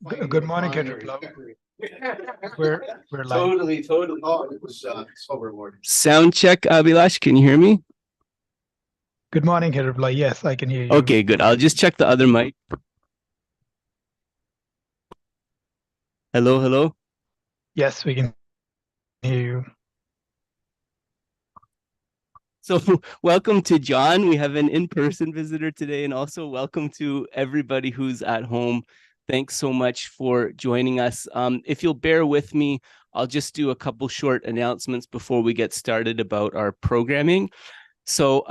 Good morning, Kendra. We're live. Totally. Oh, it was so rewarding. Sound check, Abhilash. Can you hear me? Good morning, Kendra. Yes, I can hear you. Okay, good. I'll just check the other mic. Hello, hello. Yes, we can hear you. So welcome to John. We have an in-person visitor today, and also welcome to everybody who's at home. Thanks so much for joining us. If you'll bear with me, I'll just do a couple short announcements before we get started about our programming. So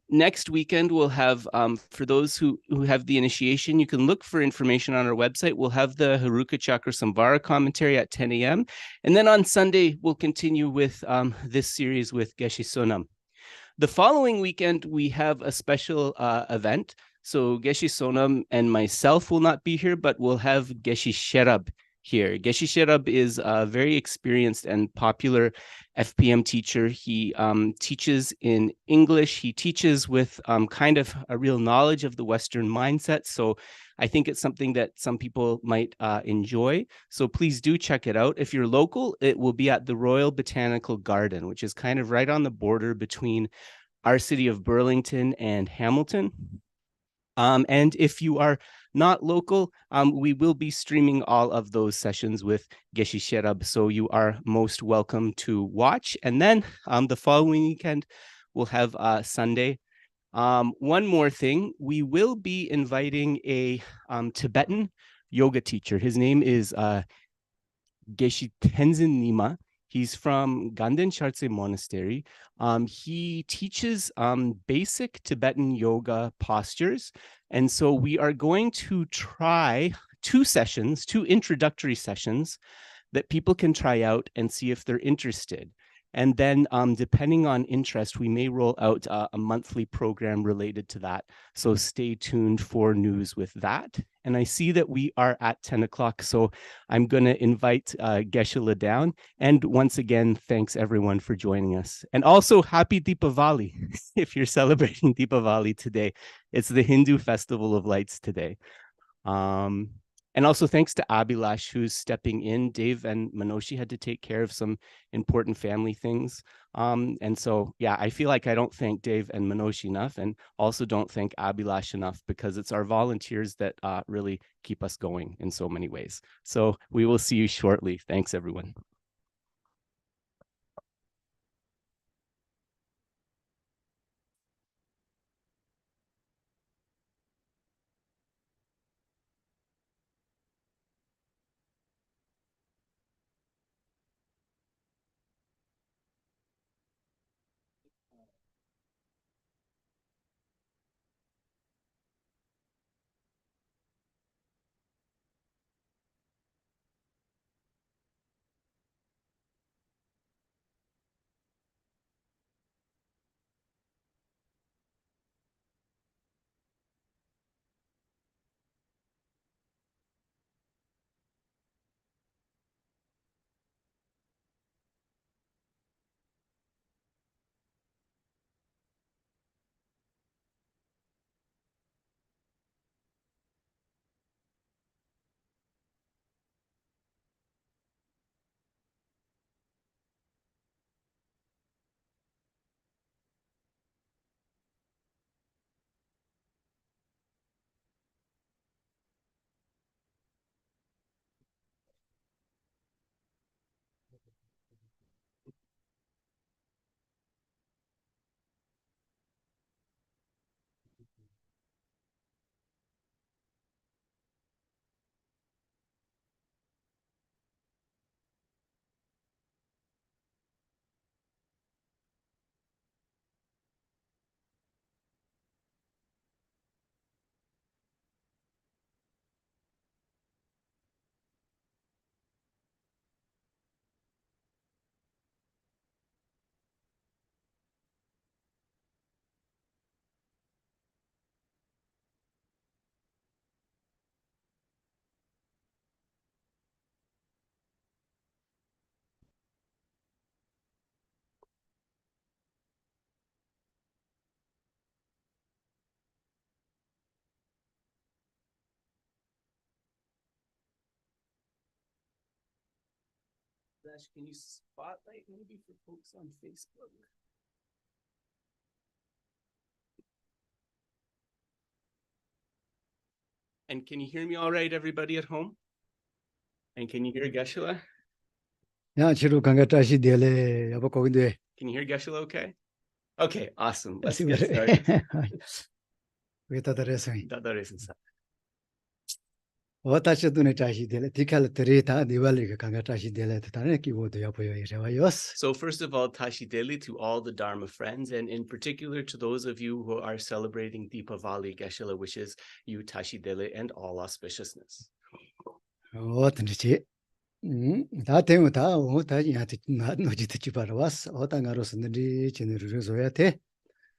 next weekend, we'll have, for those who have the initiation, you can look for information on our website. We'll have the Haruka Chakra Samvara commentary at 10 a.m. And then on Sunday, we'll continue with this series with Geshe Sonam. The following weekend, we have a special event. So Geshe Sonam and myself will not be here, but we'll have Geshe Sherab here. Geshe Sherab is a very experienced and popular FPM teacher. He teaches in English. He teaches with kind of a real knowledge of the Western mindset. So I think it's something that some people might enjoy. So please do check it out. If you're local, it will be at the Royal Botanical Garden, which is kind of right on the border between our city of Burlington and Hamilton. And if you are not local, we will be streaming all of those sessions with Geshe Sherab, so you are most welcome to watch. And then the following weekend, we'll have Sunday. One more thing, we will be inviting a Tibetan yoga teacher. His name is Geshe Tenzin Nima. He's from Ganden Chartse Monastery. He teaches basic Tibetan yoga postures. And so we are going to try two introductory sessions that people can try out and see if they're interested. And then depending on interest, we may roll out a monthly program related to that. So stay tuned for news with that. And I see that we are at 10 o'clock. So I'm going to invite Geshe down. And once again, thanks everyone for joining us. And also happy Deepavali if you're celebrating Deepavali today. It's the Hindu Festival of Lights today. And also thanks to Abhilash, who's stepping in. Dave and Manoshi had to take care of some important family things. And so, yeah, I feel like I don't thank Dave and Manoshi enough, and also don't thank Abhilash enough, because it's our volunteers that really keep us going in so many ways. So we will see you shortly. Thanks, everyone. Can you spotlight maybe for folks on Facebook? And can you hear me all right, everybody at home? And can you hear Geshe? 야, 지루 강가 다시 되래. 여보 거긴데. Can you hear Geshe okay? Okay, awesome. Let's 다시 get 그래. started. 왜 다다래서. 다다르신사. 어다시 눈에 다시 되래. 디칼 드리다 니발리가 강가 다시 되래. 다네 기고도 여보요 이래와요스. So first of all, Tashi Deli to all the Dharma friends, and in particular to those of you who are celebrating Deepavali, Geshe wishes you Tashi Deli and all auspiciousness. 어떤지. 다 되면 다 다시 한테 너지 듣지 바로 왔어. 어떤가로서 너리 진으로 줘야 돼.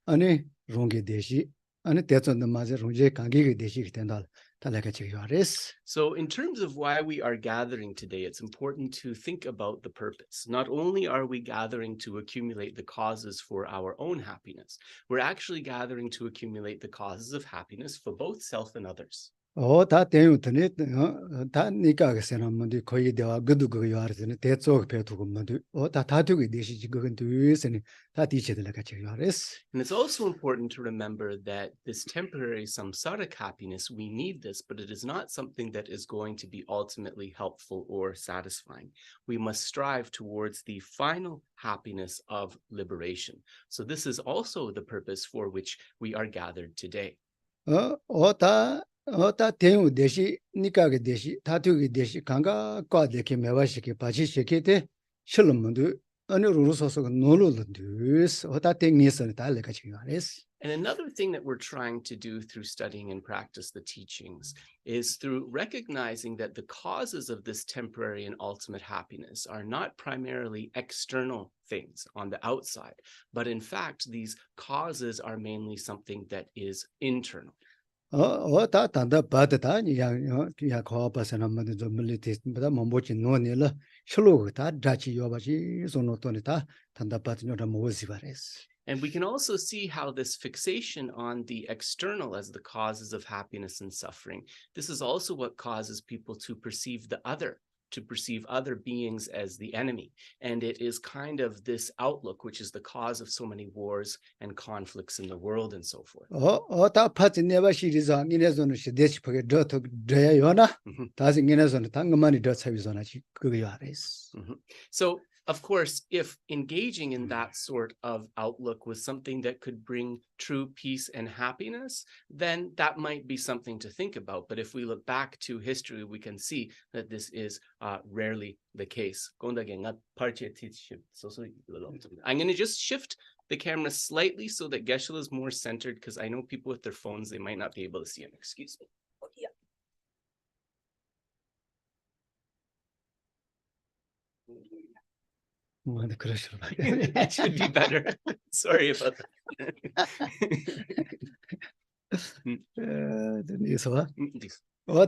아니 롱게 대시. 아니 대전도 맞아 롱제 강기게 대시 된다. 달라가 지금 알았어. So in terms of why we are gathering today, it's important to think about the purpose. Not only are we gathering to accumulate the causes for our own happiness, we're actually gathering to accumulate the causes of happiness for both self and others. 다 대유더니 다 니까 그세는데 거의 대화 그도 그거 요하르더니 대쪽 배두고 뭐도 다 다두고 되시지 그건 뒤에서는 다 뒤쳐들 같이 요하르스. And it's also important to remember that this temporary samsaric happiness, we need this, but it is not something that is going to be ultimately helpful or satisfying. We must strive towards the final happiness of liberation. So this is also the purpose for which we are gathered today. 다 대유 대시 니까게 대시 다두게 대시 강가 과대게 매와시게 바치시게데 실험문도 어느 루소서 노로든스 다 땡니스는 다 같이 요하르스. And another thing that we're trying to do through studying and practice the teachings is through recognizing that the causes of this temporary and ultimate happiness are not primarily external things on the outside, but in fact, these causes are mainly something that is internal. 다 단다 바다다 야 거바서는 뭐도 좀 밀리티 보다 뭐지 노네라 실로 다 다치 요바지 손노토니다 단다 바트녀라 모지 바레스. And we can also see how this fixation on the external as the causes of happiness and suffering, this is also what causes people to perceive the other, to perceive other beings as the enemy. And it is kind of this outlook which is the cause of so many wars and conflicts in the world and so forth. 다 파트네바 시리즈 인에서는 시대시프게 더더 돼요나 다시 인에서는 당근만이 더 차비서나지 그거 알아스. So of course, if engaging in that sort of outlook was something that could bring true peace and happiness, then that might be something to think about. But if we look back to history, we can see that this is rarely the case. I'm going to just shift the camera slightly so that Geshe is more centered, because I know people with their phones, they might not be able to see him. Excuse me. Oh, yeah. That should be better. Sorry about that.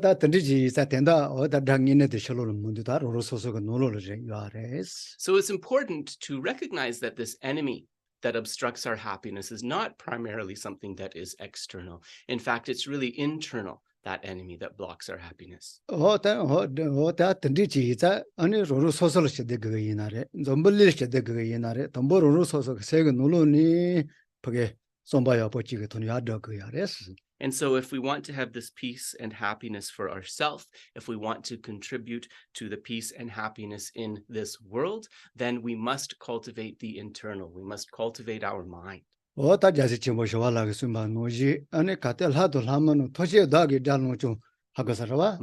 다 던지지 된다 당인의 실로는 문제다 로소서가 노로를 요하레스. So it's important to recognize that this enemy that obstructs our happiness is not primarily something that is external. In fact, it's really internal, that enemy that blocks our happiness. 다 던지지 아니 로소서를 시대 그거 이나래 좀벌릴 시대 그거 이나래 덤보 로소서 세가 노로니 그게 somebody opportunity to know the And so if we want to have this peace and happiness for ourselves, if we want to contribute to the peace and happiness in this world, then we must cultivate the internal. We must cultivate our mind. 다 자세 지모셔와라고 숨바 노지 아니 가텔 하도 하면 토시에 다게 달노 좀 하고서와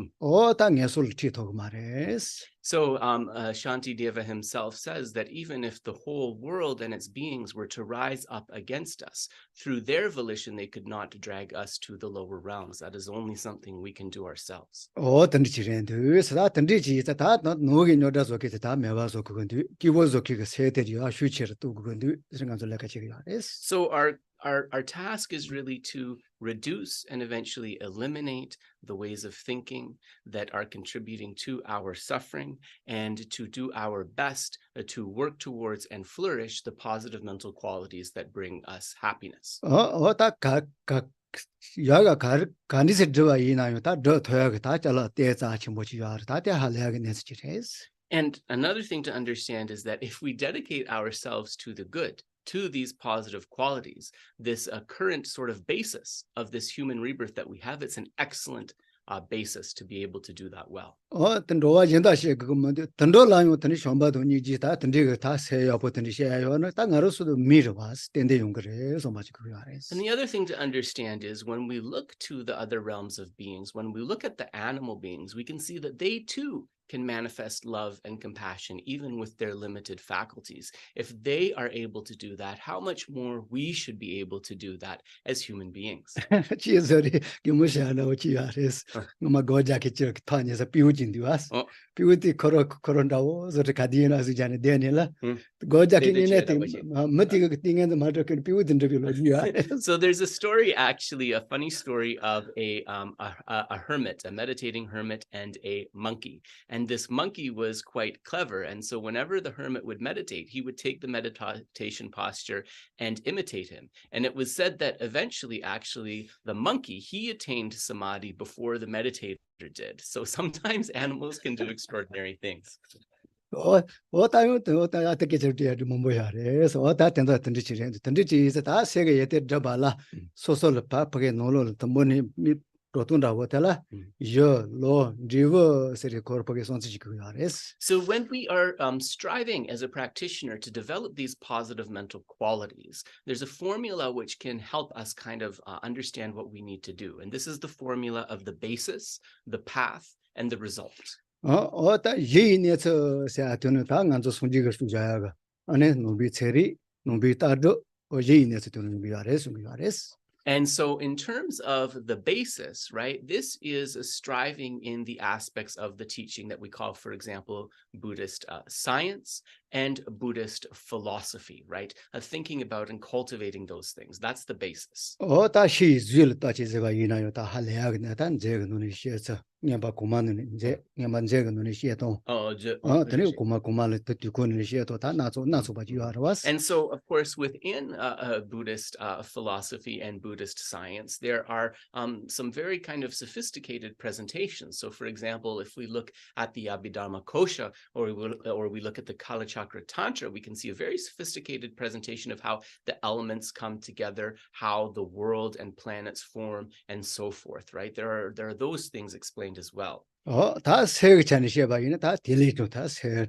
다 예술 티토 말레스. So Shanti Deva himself says that even if the whole world and its beings were to rise up against us, through their volition, they could not drag us to the lower realms. That is only something we can do ourselves. So our task is really to reduce and eventually eliminate the ways of thinking that are contributing to our suffering, and to do our best to work towards and flourish the positive mental qualities that bring us happiness. And another thing to understand is that if we dedicate ourselves to the good, to these positive qualities, this current sort of basis of this human rebirth that we have, it's an excellent basis to be able to do that well. 던도와 연다시 그거 뭐 던도라요 던이 숑바도 니지다 던디가 다 세야 보던이 세야요는 땅아로서도 미르바스 땡데 용거래 소 마치 그거 알았어. And the other thing to understand is when we look to the other realms of beings, when we look at the animal beings, we can see that they too can manifest love and compassion even with their limited faculties. If they are able to do that, how much more we should be able to do that as human beings. 지에서리 기무샤나 오치 알았어. 엄마 고자케 저 타니서 비우진디 왔어. 비우디 걸어온다고 저렇게 가디나서 자네 되네라. 고자케 니네 머티가 띵에서 마저케 비우든데 빌로지야. So there's a story, actually, a funny story of a hermit, a meditating hermit, and a monkey. And this monkey was quite clever. And so whenever the hermit would meditate, he would take the meditation posture and imitate him. And it was said that eventually, actually, the monkey, he attained samadhi before the meditator did. So sometimes animals can do extraordinary things. 어떻게 저렇게 뭐 그래서 다 된다 던지지 다 세계 예대 잡아라 소설 바쁘게 놀러 덤보니 로tundawo tela yo lo driver seri corpo que son chicuares. So when we are striving as a practitioner to develop these positive mental qualities, there's a formula which can help us kind of understand what we need to do. And this is the formula of the basis, the path, and the result. 어다 예인에서 세아트는 다 간저 손지가 수자야가 안에 노비 체리 노비 따도 예인에서 되는 비아레스. And so in terms of the basis, right, this is a striving in the aspects of the teaching that we call, for example, Buddhist science and Buddhist philosophy, right? Thinking about and cultivating those things. That's the basis. 다시 줄 따지제가 이나요 다 할래야겠네. 단 제가 눈이 시에서 냐바 고만은 이제 냐만 제가 눈이 시에도 드네 고마를 듣고 눈이 시에도 다 나서 봐지 알아왔어. And so, of course, within Buddhist philosophy and Buddhist science, there are some very kind of sophisticated presentations. So, for example, if we look at the Abhidharma Kosha, or we look at the Kala Chakra Tantra, we can see a very sophisticated presentation of how the elements come together, how the world and planets form, and so forth, right? There are those things explained as well. 다 세계찬이 시에바이네 다 딜리도 다 세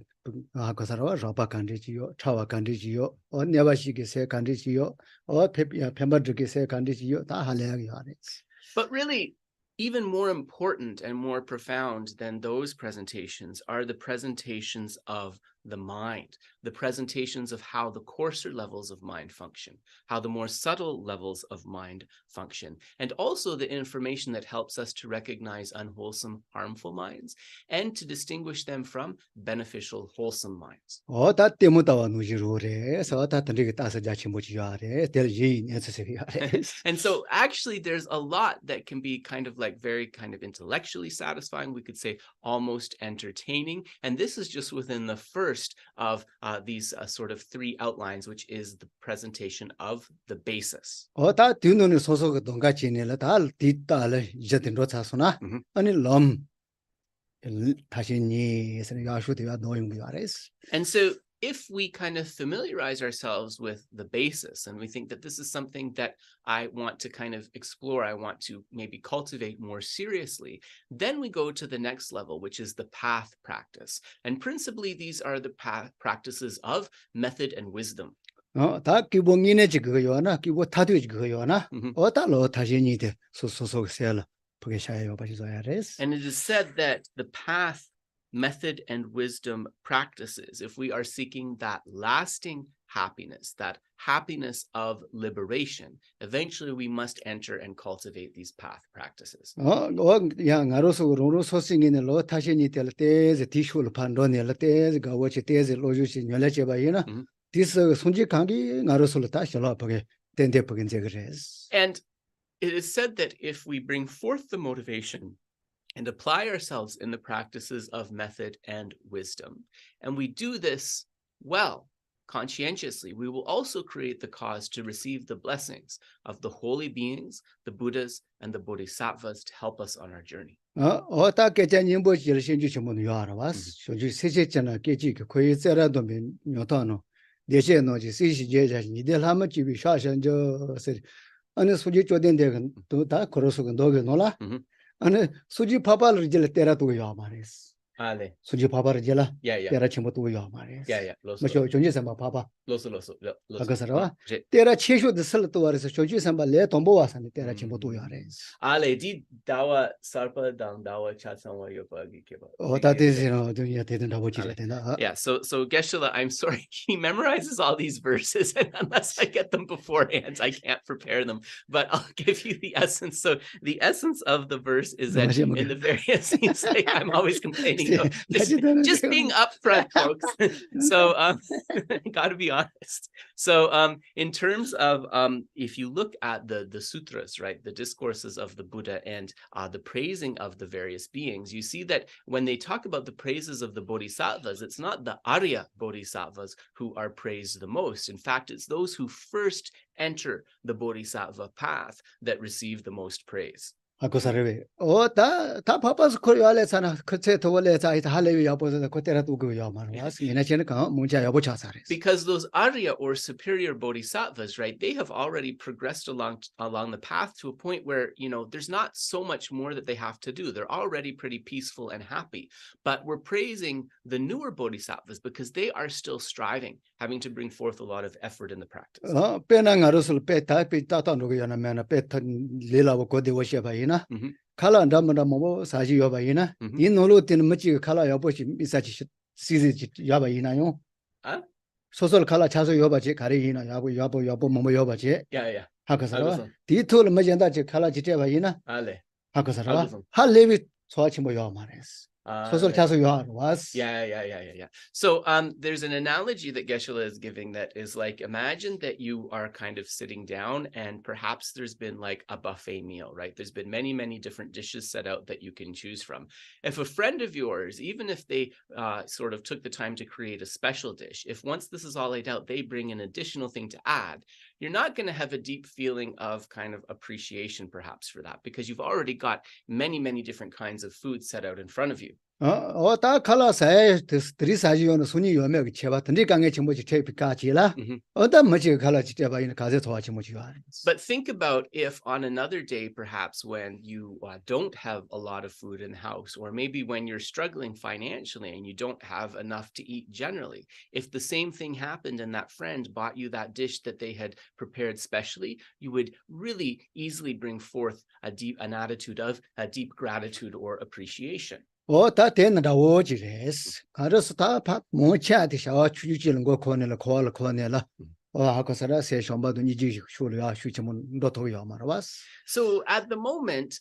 아고사라와 라바 간디지요 차와 간디지요 네바시게 세 간디지요 페마드게 세 간디지요 다 할래야기 하네. But really, even more important and more profound than those presentations are the presentations of the mind, the presentations of how the coarser levels of mind function, how the more subtle levels of mind function, and also the information that helps us to recognize unwholesome, harmful minds, and to distinguish them from beneficial, wholesome minds. 다 때문다와 누지로래. 다 던리게 따서 자치 못지야래. 델지 네스세리야래. And so actually there's a lot that can be kind of like very kind of intellectually satisfying. We could say almost entertaining. And this is just within the first of these sort of three outlines, which is the presentation of the basis. 다 뒤눈이 소소가 동같이 내라 다 뒤따를 이제든 로차소나 아니 럼 다시니 야슈디가 노용비 아레스. And so if we kind of familiarize ourselves with the basis and we think that this is something that I want to kind of explore, I want to maybe cultivate more seriously, then we go to the next level, which is the path practice. And principally, these are the path practices of method and wisdom. 다 기본이네지 그거요나 기본 타도지 그거요나 어따로 다시니데 소소소세라 보게 샤요 바지서야 레스. And it is said that the path, method, and wisdom practices, if we are seeking that lasting happiness, that happiness of liberation, eventually we must enter and cultivate these path practices. 야 나로서 로로 소싱이네 로 타시니 될 때에 디슈를 판도네 때 가워치 때에 로주시 녀래제 바이나 디스 손지 강기 나로서로 다시로 보게 된대 보긴 제그레스. And it is said that if we bring forth the motivation and apply ourselves in the practices of method and wisdom, and we do this well, conscientiously, we will also create the cause to receive the blessings of the holy beings, the Buddhas, and the Bodhisattvas to help us on our journey. 어다 개자님보 지르신주 전부 요하라와스 쇼주 세세잖아 개지 거의 세라도면 요타노 내세노지 시시제자 니들 하면 집이 샤션저 아니 수지 쪼된데 또다 걸어서 너게 놀라 아니 수지 파파를 질 때라도 요 말이스 Ale. 수지 파파를 질라 Yeah. 때라 침부도 요 말이스 Yeah. 뭐쇼 존재삼바 파파 Loso. 아가서라 때라 체쇼도 설도 와서 존재삼바 내 돈보와서는 때라 침부도 요 말이스 Ale di dawa sarpa dang dawa chatsangwa yopagi keba. 어다 되시노 두니야 되든다고 지래 되나 Yeah, so Geshe, I'm sorry, he memorizes all these verses, and unless I get them beforehand, I can't prepare them. But I'll give you the essence. So the essence of the verse is that in the various scenes, like I'm always complaining of just being upfront, folks. So got to be honest. So in terms of if you look at the sutras, right, the discourses of the Buddha and the praising of the various beings, you see that when they talk about the praises of the bodhisattvas, it's not the Arya bodhisattvas who are praised the most. In fact, it's those who first enter the bodhisattva path that receive the most praise. 아고사르베 다 파파스 코리알레사나 그체 도월레자 이타 할레위 야보서 코테라도 그 야만 와스 미나체는 가 문자 야보 차사레스 Because those Arya or superior bodhisattvas, right, they have already progressed along the path to a point where, you know, there's not so much more that they have to do. They're already pretty peaceful and happy. But we're praising the newer bodhisattvas because they are still striving, having to bring forth a lot of effort in the practice. 페나가로슬 페타 피타타노고 야나메나 페타 릴라고 고데워시바이나 칼라 담나 뭐 사지 여바이나 이 놀로티는 뭐지 칼라 여보시 미사지 시지 여바이나요 소설 칼라 차소 여바지 가리이나 야보 뭐 여바지 Yeah. 하카사라 디톨 뭐젠다 지 칼라 지테바이나 Ale. 하카사라 할레비 소아치 뭐 여마레스 소설 차소 여와스 Yeah. So there's an analogy that Geshe is giving that is like, imagine that you are kind of sitting down and perhaps there's been like a buffet meal, right? There's been many different dishes set out that you can choose from. If a friend of yours, even if they sort of took the time to create a special dish, if once this is all laid out, they bring an additional thing to add, you're not going to have a deep feeling of kind of appreciation perhaps for that, because you've already got many different kinds of food set out in front of you. 다 칼라사에 드리사지요는 순이 요매 제바 던지 강에 정보지 체피까지라 어다 뭐지 칼라 지테바이나 가제 도와지 뭐지 But think about if on another day, perhaps when you don't have a lot of food in the house, or maybe when you're struggling financially and you don't have enough to eat generally, if the same thing happened and that friend bought you that dish that they had prepared specially, you would really easily bring forth an attitude of a deep gratitude or appreciation. 다 되는다 오지레스 가르스 다 뭐차디 샤와 추주지는 거 코네라 코알라 아까서라 세션바도 니지 쇼르야 슈치문 로토야 말아와스 So at the moment,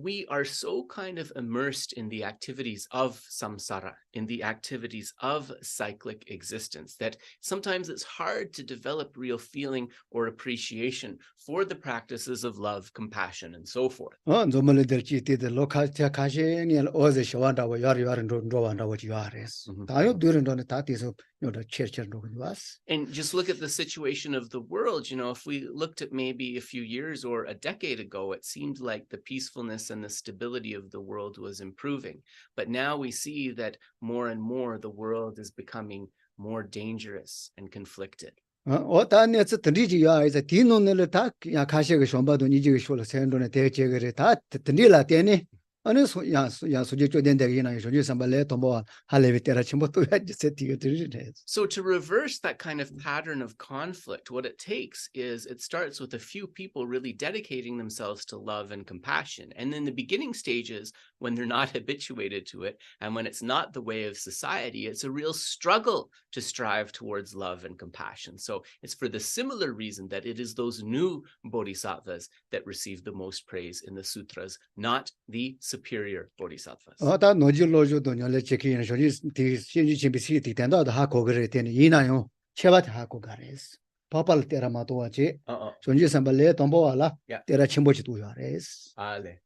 we are so kind of immersed in the activities of samsara, in the activities of cyclic existence, that sometimes it's hard to develop real feeling or appreciation for the practices of love, compassion, and so forth. 좀을들지 때들 로카티아 카시니 어제 쇼한다고 야리야른 로완다고 지야레스 다요 드른도네 다티서 요다 체르체르 와스 And just look at the situation of the world. You know, if we looked at maybe a few years or a decade ago, it seemed like the peacefulness and the stability of the world was improving. But now we see that more and more the world is becoming more dangerous and conflicted. 어다네스 드리지야 이제 디노네를 다 가시게 쇼바도 니지 쇼를 세운도네 대제거를 다 드릴라 때니 어느 야 수지 쪼된데기나 쇼지 삼발레 도모 할레비 때라 침부터 세티가 드리네. So to reverse that kind of pattern of conflict, what it takes is it starts with a few people really dedicating themselves to love and compassion. And in the beginning stages, when they're not habituated to it, and when it's not the way of society, it's a real struggle to strive towards love and compassion. So it's for the similar reason that it is those new bodhisattvas that receive the most praise in the sutras, not the superior bodhisattvas. 다 노질로조도 열레 체키는 쇼지 디 신지 침비시 디텐다도 하고 그래 되니 이나요 체바트 하고 가레스 파팔 때라마도 와지 존지 삼발레 domboala 때라 침보지도 야레스 Ale.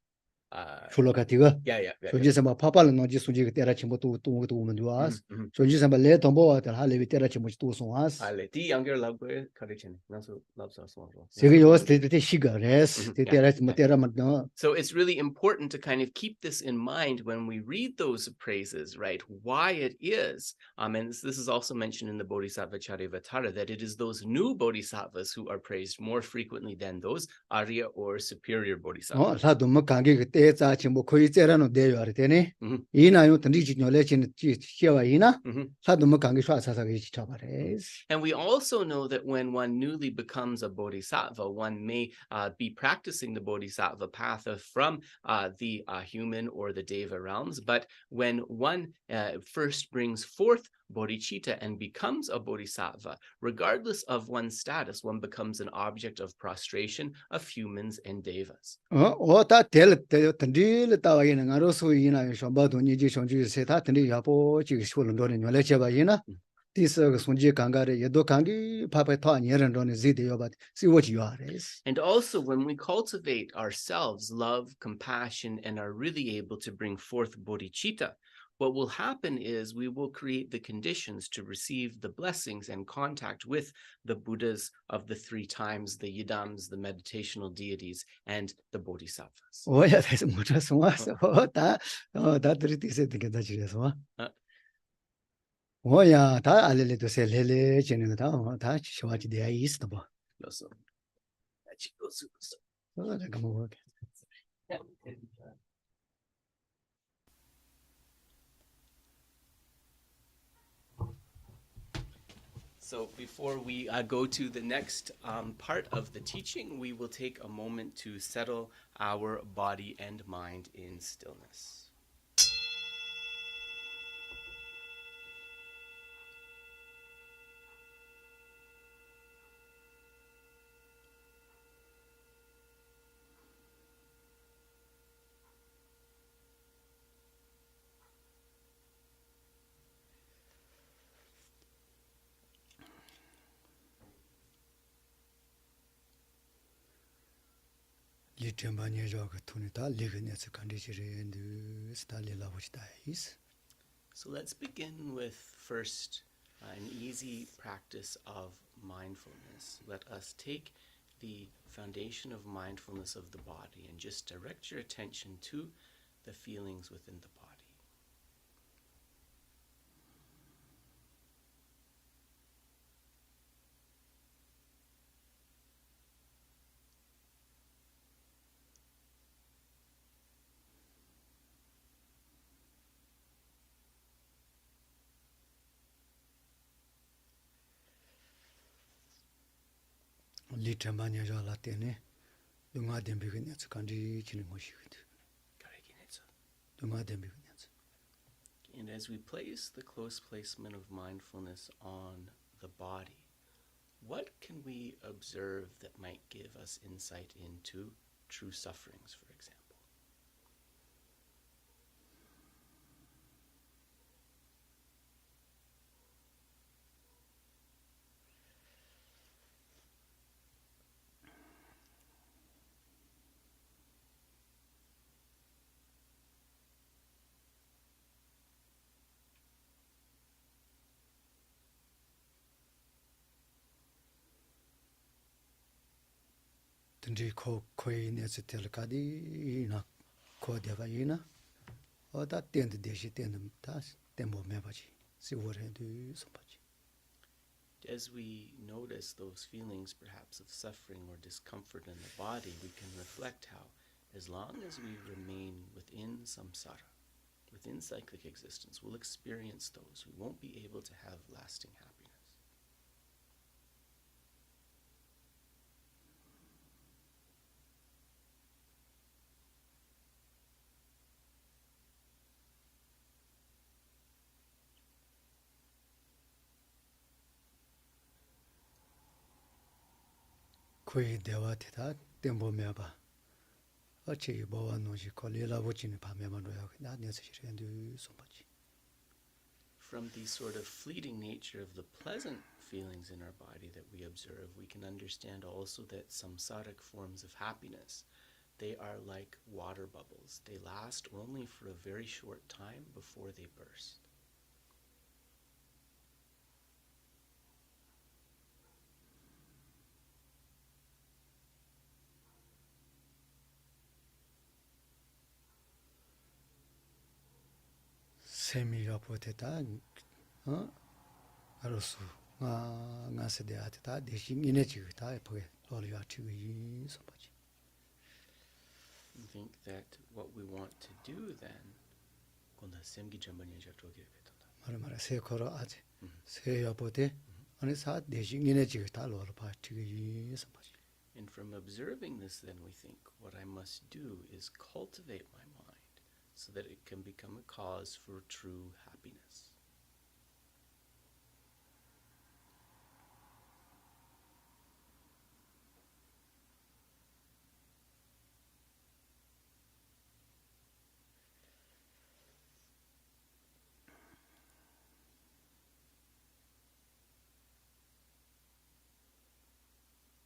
출로가티가 yeah. 조지선바 파팔은 노지 수지 때라 침보 또 오면 좋아스 조지선바 레 동보들 할레비 때라 침보 또 송아스 the younger love correction. Loves us. 세계 요스 때 시가레스 때라 침보 때라 맞나 So it's really important to kind of keep this in mind when we read those praises, right? Why it is, and this is also mentioned in the Bodhisattva Charyavatara, that it is those new bodhisattvas who are praised more frequently than those Arya or superior bodhisattvas. 사도 뭐 관계 그때 자 침보 거의 때라는 데요 알테네 이나요 던지지 녀래 진 시와 이나 사도 뭐 관계 쏴사사가 지쳐바레스 And we also know that when one newly becomes a bodhisattva, one may be practicing the bodhisattva path from the human or the deva realms. But when one first brings forth bodhicitta and becomes a bodhisattva, regardless of one's status, one becomes an object of prostration of humans and devas. 어다 될 던질 따와이는 가로서 이나요 som바도 니지 성주 세다 던지 야보 지금 시원은 도는 녀래 제바이나 디서 손지 강가래 예도 강기 파파타 아니런 도는 지데요바 시워지 요아레스 And also when we cultivate ourselves love, compassion, and are really able to bring forth bodhicitta, what will happen is we will create the conditions to receive the blessings and contact with the Buddhas of the three times, the Yidams, the meditational deities, and the bodhisattvas. 오야 돼서 못해서 와서 다 드리티세 되게다 지려서 오야 다 알레레도 셀레레 지는 거다 시와지 돼야 있어 봐 내가 뭐 So before we go to the next part of the teaching, we will take a moment to settle our body and mind in stillness. So let's begin with first an easy practice of mindfulness. Let us take the foundation of mindfulness of the body and just direct your attention to the feelings within the body. And as we place the close placement of mindfulness on the body, what can we observe that might give us insight into true sufferings, for example? 든지 코이 네스 텔카디나 코데바이나 어다 땡드 대시 땡드 다 땡보 매바지 시워레드 소바지. As we notice those feelings perhaps of suffering or discomfort in the body, we can reflect how as long as we remain within samsara, within cyclic existence, we'll experience those. We won't be able to have lasting happiness. 코이 대화테다 땡보 매바 어찌 보와 노지 콜리라 보치니 밤에만로야 나 네스 시렌드 소바지. From the sort of fleeting nature of the pleasant feelings in our body that we observe, we can understand also that samsaric forms of happiness they are like water bubbles. They last only for a very short time before they burst. Semiga poteta, Arosu, Nasedeata, the Shinginechita, Lolia Chigi, so much. I think that what we want to do then, Maramara Sekoro Ate, say apote, and it's hard, the Shinginechita, Lorpa Chigi, so much. and from observing this, then we think, what I must do is cultivate my mind so that it can become a cause for true happiness.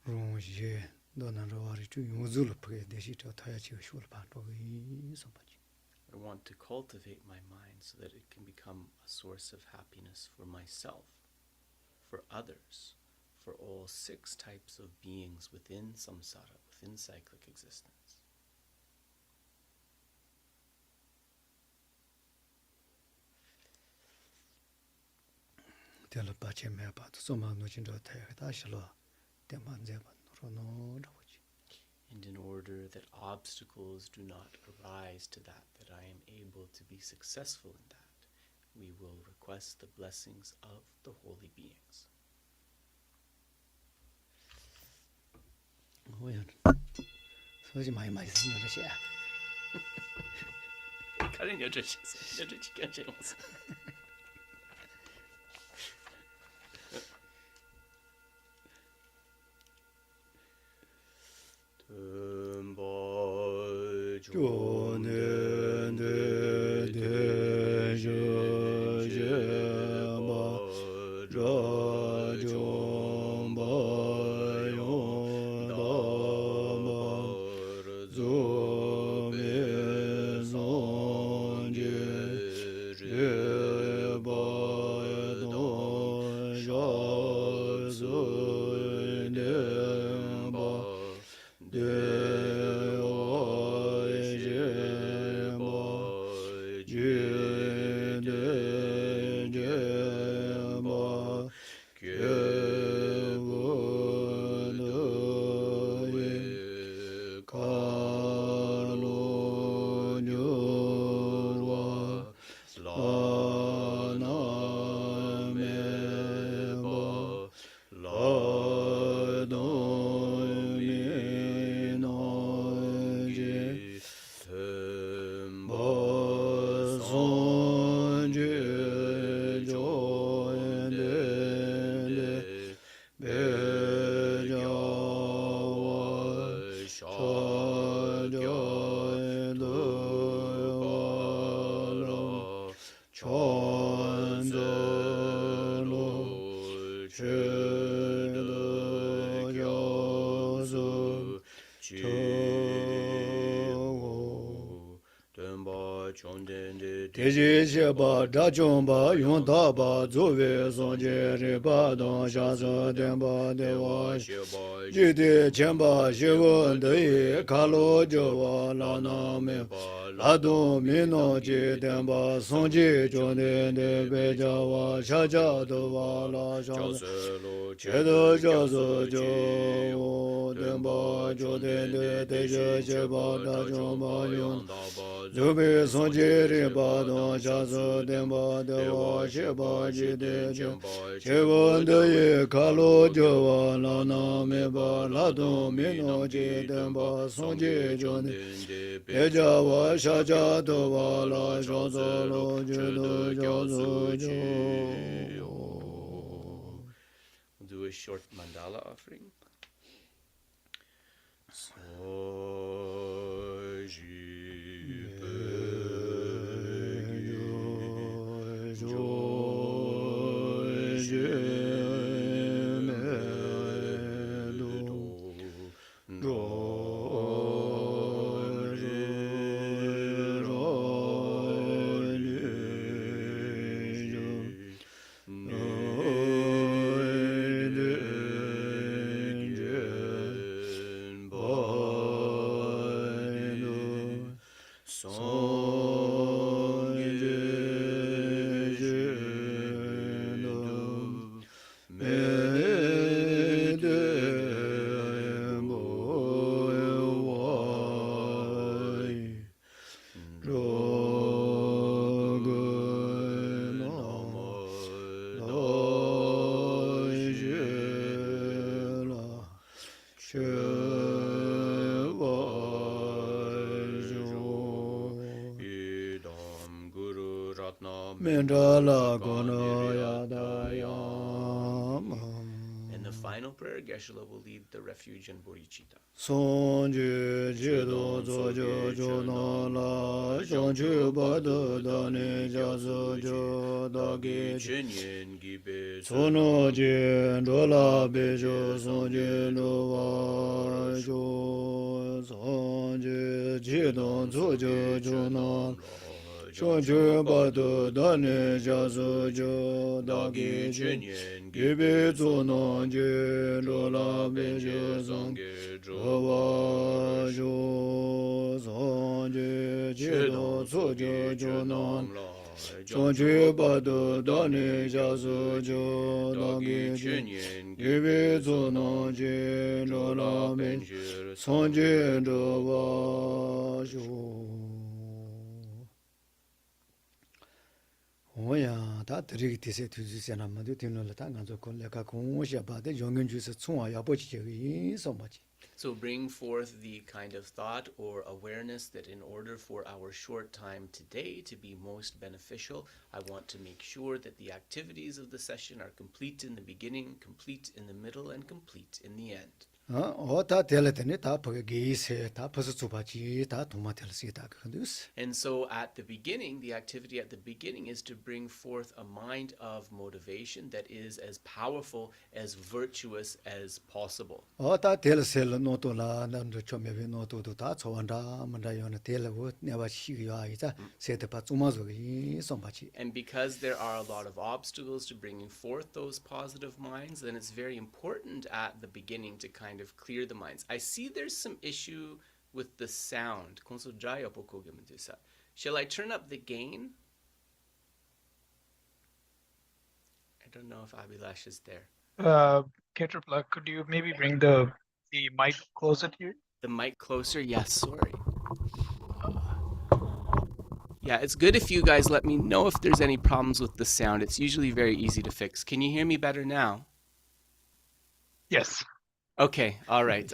Ronge, Donaro, Yuzul, the sheet of Tayachi, Shulpan, so much. I want to cultivate my mind so that it can become a source of happiness for myself, for others, for all 6 types of beings within samsara, within cyclic existence. Tell a patch me about so much in the Tayashalo, the Manzaban, Rono. And in order that obstacles do not arise to that I am able to be successful in that, we will request the blessings of the holy beings. Oh, yeah. So my is not a share. Tejisheba Dachomba Yontaba Zove Sonje Reba Don Shaza Demba Dewa Jide Chemba Shiva Dei Kalo Jowa Lana Me Lado Mino Je Demba Sonje Jone De Bejawa Shaja Dova La Shaza Chedo Jazo Jo Demba Jode De Tejisheba Dachomba Yontaba Zube Sonje Reba Don Shaza Demba Dewa Sheba Jide Cheba Dei Kalo Jowa Lana Me Ba Lado Mino Je Demba Sonje Jone Bejawa Shaja Dova La Shaza Lo Jedo Jazo Jo. We'll do a short mandala offering. idam guru ratna Mendala In the final prayer, Geshe-la will lead the refuge and bodhicitta. Sonju jido zojo jonala Sonju bado dani jazo jo dagi Chenyen gibe Sono jin dola bejo sonju lowa jo Sonju jido zojo jonala Sonju bado dani jazo jo dagi Chenyen gibe zono jin dola bejo sonju Rawa jo sonje jedo sojo jonan Chonje bado dani jazo jo dagi Yebe zono je nola men sonje rawa jo 오야 다 드리기 뒤에 뒤지잖아 뭐도 뒤는 다 가서 걸레가 공시야 봐대 영연 주서 총아 야버지 저기 있어마지 So bring forth the kind of thought or awareness that in order for our short time today to be most beneficial, I want to make sure that the activities of the session are complete in the beginning, complete in the middle, and complete in the end. 다 될때네 다 보게 게이세 다 벌써 주바지 다 도마텔스 다 그런데스 And so at the beginning, the activity at the beginning is to bring forth a mind of motivation that is as powerful, as virtuous as possible. 다 될셀 노토라 남도 처음에 노토도 다 좋아한다 만다 요나 될고 내가 시기야 이자 세대파 주마저기 손바지 And because there are a lot of obstacles to bringing forth those positive minds, then it's very important at the beginning to kind of clear the minds. I see there's some issue with the sound. Shall I turn up the gain? I don't know if Abhilash is there. Ketrapla, could you maybe bring the mic closer to you? The mic closer? Yes, sorry. Yeah, it's good if you guys let me know if there's any problems with the sound. It's usually very easy to fix. Can you hear me better now? Yes. Okay, all right,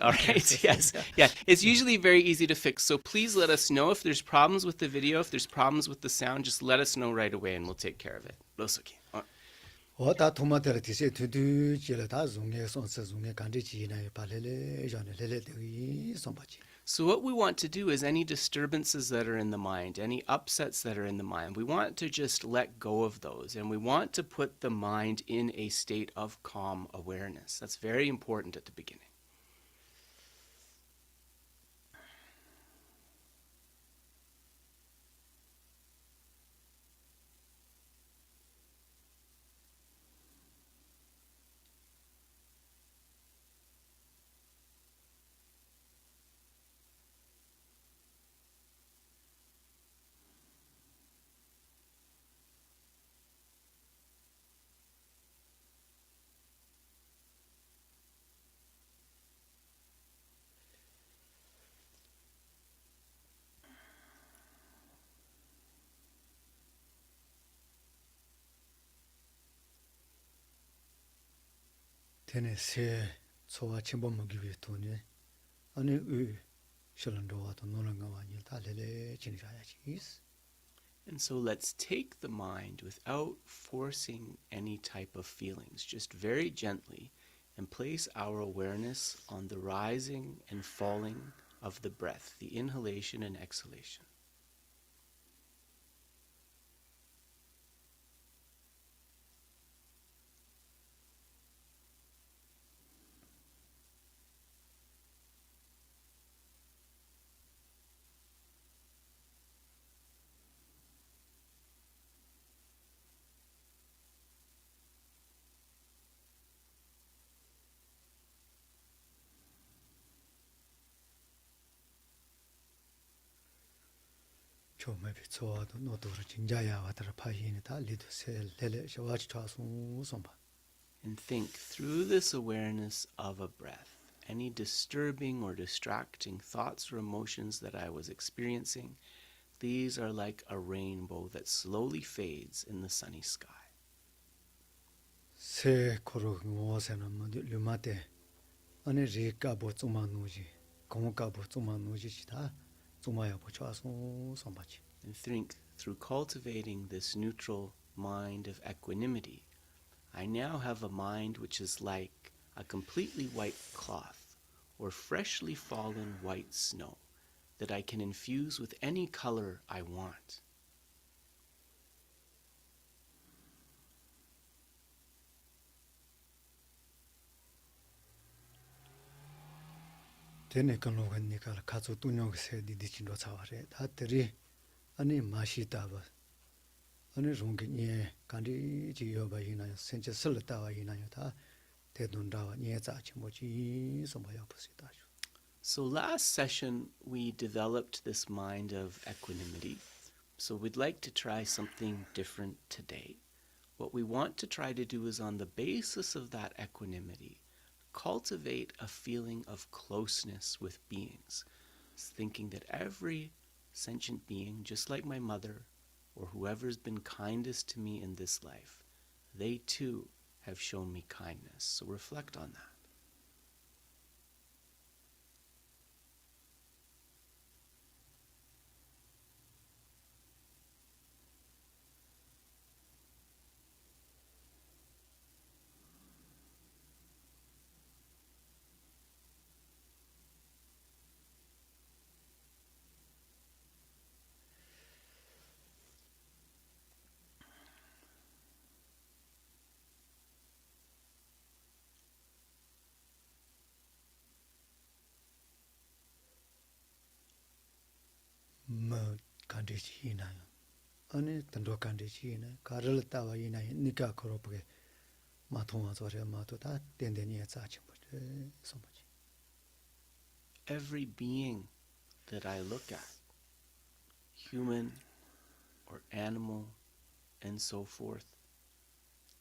yes. Yeah, it's usually very easy to fix. So please let us know if there's problems with the video, if there's problems with the sound, just let us know right away and we'll take care of it. 다 도마텔 디세 두두 지라다 중에 손서 중에 간지 지나에 발레레 전에 레레들이 손바지 So what we want to do is any disturbances that are in the mind, any upsets that are in the mind, we want to just let go of those and we want to put the mind in a state of calm awareness. That's very important at the beginning. 테네 세 소와 침범 먹기 위해 돈이 아니 의 실런도와도 노는 거 아니 다 레레 진짜야지 And so let's take the mind without forcing any type of feelings, just very gently, and place our awareness on the rising and falling of the breath, the inhalation and exhalation. 처음에 비춰도 노도를 진짜야 와더라 파이니 다 리드 셀 레레 셔와치 차수 손바 And think through this awareness of a breath, any disturbing or distracting thoughts or emotions that I was experiencing, these are like a rainbow that slowly fades in the sunny sky. 세 코로 모세는 뭐 류마테 아니 리까보 좀만노지 공까보 좀만노지 시다 좀아야 보초아서 선바지 And think, through cultivating this neutral mind of equanimity, I now have a mind which is like a completely white cloth or freshly fallen white snow that I can infuse with any color I want. 되네 건로가니까 가서 뚜뇽세 디디친도 차와래 다들이 아니 마시다바 아니 롱게니 간디 지여바이나 센체 설다와이나요 다 대돈다와 니에자치 뭐지 somebody opposite. So last session, we developed this mind of equanimity. So we'd like to try something different today. What we want to try to do is, on the basis of that equanimity, cultivate a feeling of closeness with beings. It's thinking that every sentient being, just like my mother or whoever's been kindest to me in this life, they too have shown me kindness. So reflect on that. 간디지나요 아니 단도 간디지나 가를 따와이나 니까 그러게 마통아 저래 마도다 덴데니에 자치 뭐지 somebody. Every being that I look at, human or animal and so forth,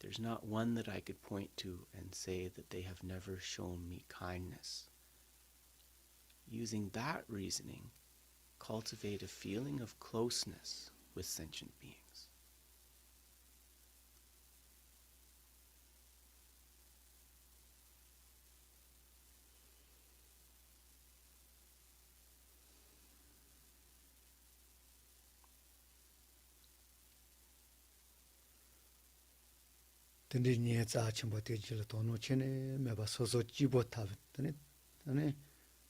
there's not one that I could point to and say that they have never shown me kindness. Using that reasoning, cultivate a feeling of closeness with sentient beings. 덴데니에 자치 뭐되지를 도노체네 매바 소소 찌보타더니 아니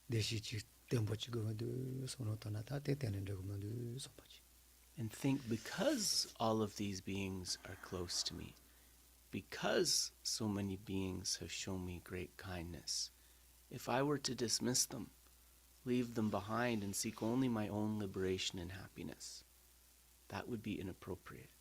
대시지 템보치 그거도 소노타나 다 때때는데 그만도 somebody. And think, because all of these beings are close to me, because so many beings have shown me great kindness, if I were to dismiss them, leave them behind and seek only my own liberation and happiness, that would be inappropriate.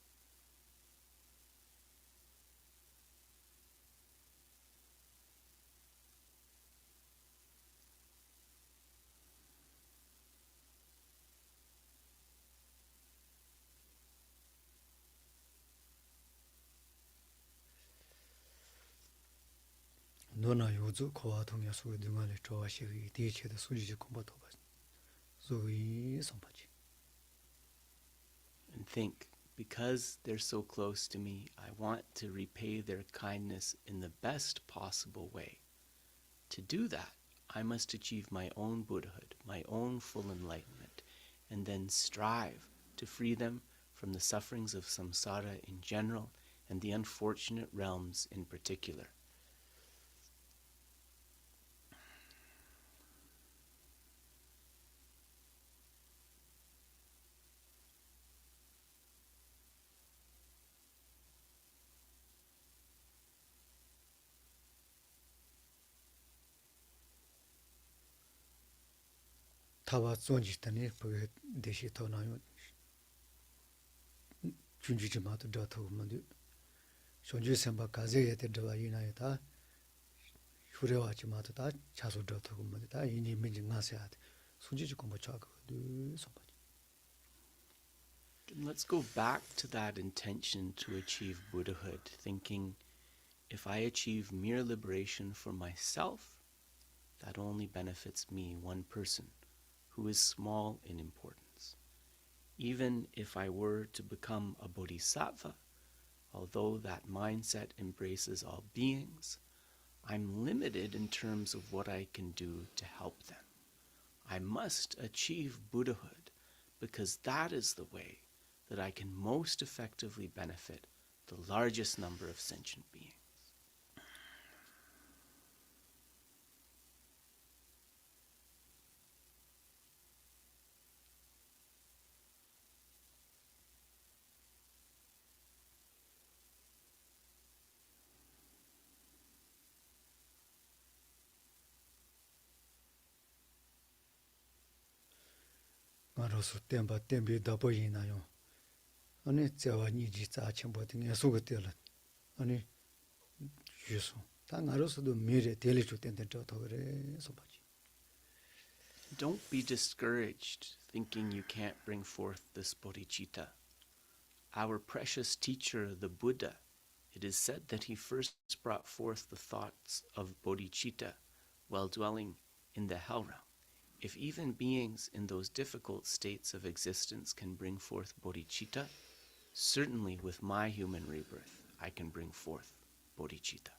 노나 요즈 코와 통야 소의 등안에 좋아시기 대체의 수지지 공부도 봐. 소위 somebody. And think, because they're so close to me, I want to repay their kindness in the best possible way. To do that, I must achieve my own Buddhahood, my own full enlightenment, and then strive to free them from the sufferings of samsara in general and the unfortunate realms in particular. 타와 존지다니 그 대시 더 나요. 준주지 마도 더 더만도 존주 semba 가제에 들어와 이나이다. 휴레와지 마도 다 자소 더 더만도 다 이니 민지 나세야 돼. 수지지 공부 좋아거든 somebody. And let's go back to that intention to achieve Buddhahood, thinking, if I achieve mere liberation for myself, that only benefits me, one person, who is small in importance. Even if I were to become a bodhisattva, although that mindset embraces all beings, I'm limited in terms of what I can do to help them. I must achieve Buddhahood because that is the way that I can most effectively benefit the largest number of sentient beings. 마로스 템바 템비 더보이나요. 아니 저와 니지 자침보 등에 속을때라. 아니 주소. 당아로서도 미래 델리주 텐데 더 그래 소바지. Don't be discouraged thinking you can't bring forth this bodhicitta. Our precious teacher, the Buddha, it is said that he first brought forth the thoughts of bodhicitta while dwelling in the hell realm. If even beings in those difficult states of existence can bring forth bodhicitta, certainly with my human rebirth, I can bring forth bodhicitta.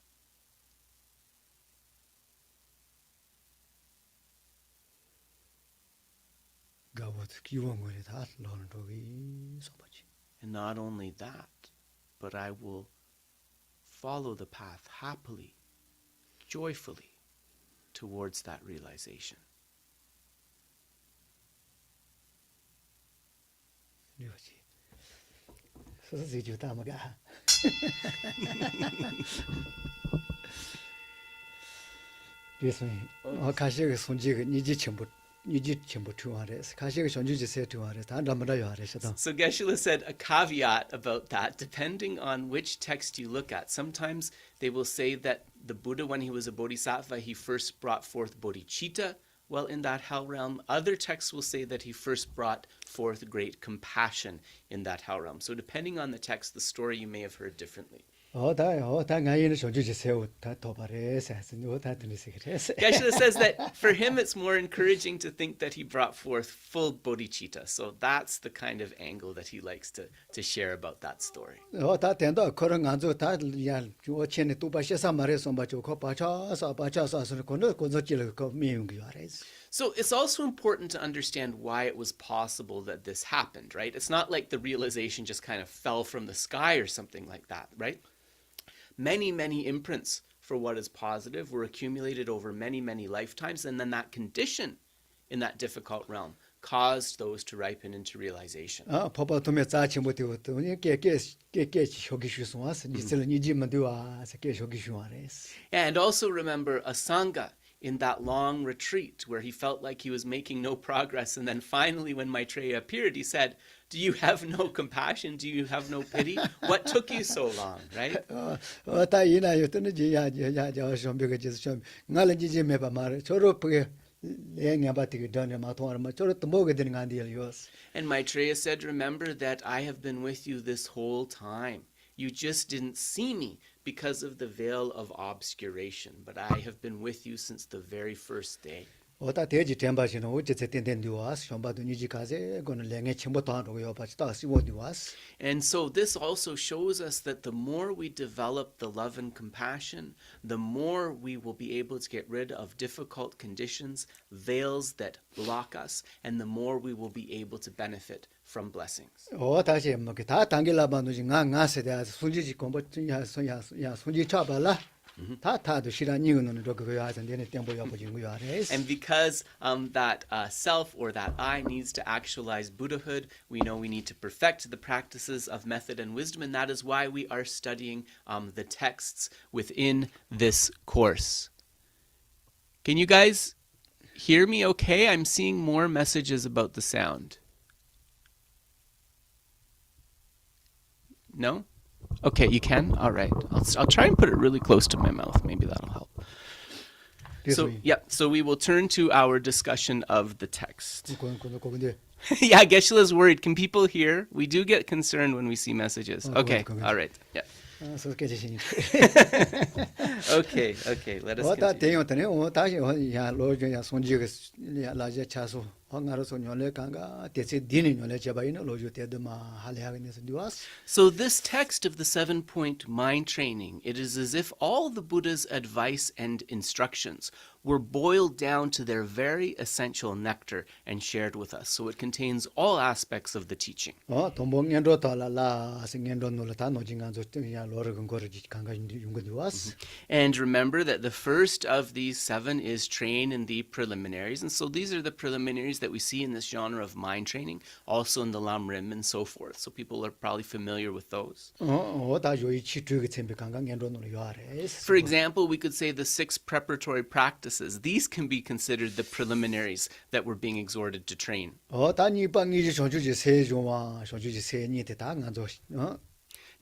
And not only that, but I will follow the path happily, joyfully towards that realization. So Geshe said a caveat about that, depending on which text you look at. Sometimes they will say that the Buddha, when he was a bodhisattva, he first brought forth bodhicitta while in that hell realm. Other texts will say that he first brought forth great compassion in that hell realm. So depending on the text, the story you may have heard differently. Geshe says that for him it's more encouraging to think that he brought forth full bodhicitta. So that's the kind of angle that he likes to share about that story. So it's also important to understand why it was possible that this happened, right? It's not like the realization just kind of fell from the sky or something like that, right? Many, many imprints for what is positive were accumulated over many, many lifetimes, and then that condition in that difficult realm caused those to ripen into realization. And also remember Asanga in that long retreat where he felt like he was making no progress, and then finally when Maitreya appeared, he said, "Do you have no compassion? Do you have no pity? What took you so long?" Right? And Maitreya said, "Remember that I have been with you this whole time. You just didn't see me because of the veil of obscuration, but I have been with you since the very first day." And so this also shows us that the more we develop the love and compassion, the more we will be able to get rid of difficult conditions, veils that block us, and the more we will be able to benefit from blessings. And because that self or that I needs to actualize Buddhahood, we know we need to perfect the practices of method and wisdom, and that is why we are studying the texts within this course. Can you guys hear me okay? I'm seeing more messages about the sound. No? Okay, you can? All right. I'll try and put it really close to my mouth. Maybe that'll help. So we will turn to our discussion of the text. Yeah, Geshe is worried. Can people hear? We do get concerned when we see messages. Okay, all right. Yeah. Okay, let us 오다 continue. 대용터네 오다 야 로저야 손지가 야 라제 차소 황가로서 녀래 강가 대체 디니 녀래 제바이노 로저 때드마 할야가네서 디와스. So this text of the 7-point mind training, it is as if all the Buddha's advice and instructions were boiled down to their very essential nectar and shared with us. So it contains all aspects of the teaching. 동봉년도 달라라 생년도 놀다 노징간조 야 로르근 거르지 강가 용거 디와스. And remember that the first of these 7 is train in the preliminaries. And so these are the preliminaries that we see in this genre of mind training, also in the Lam Rim and so forth. So people are probably familiar with those. 오다 요이 치트그 쳔베 강가 년도 놀 요아레스. For example, we could say the 6 preparatory practices. These can be considered the preliminaries that we're being exhorted to train. 다니 빵이지 전주지 세종와 전주지 세니테 다 간조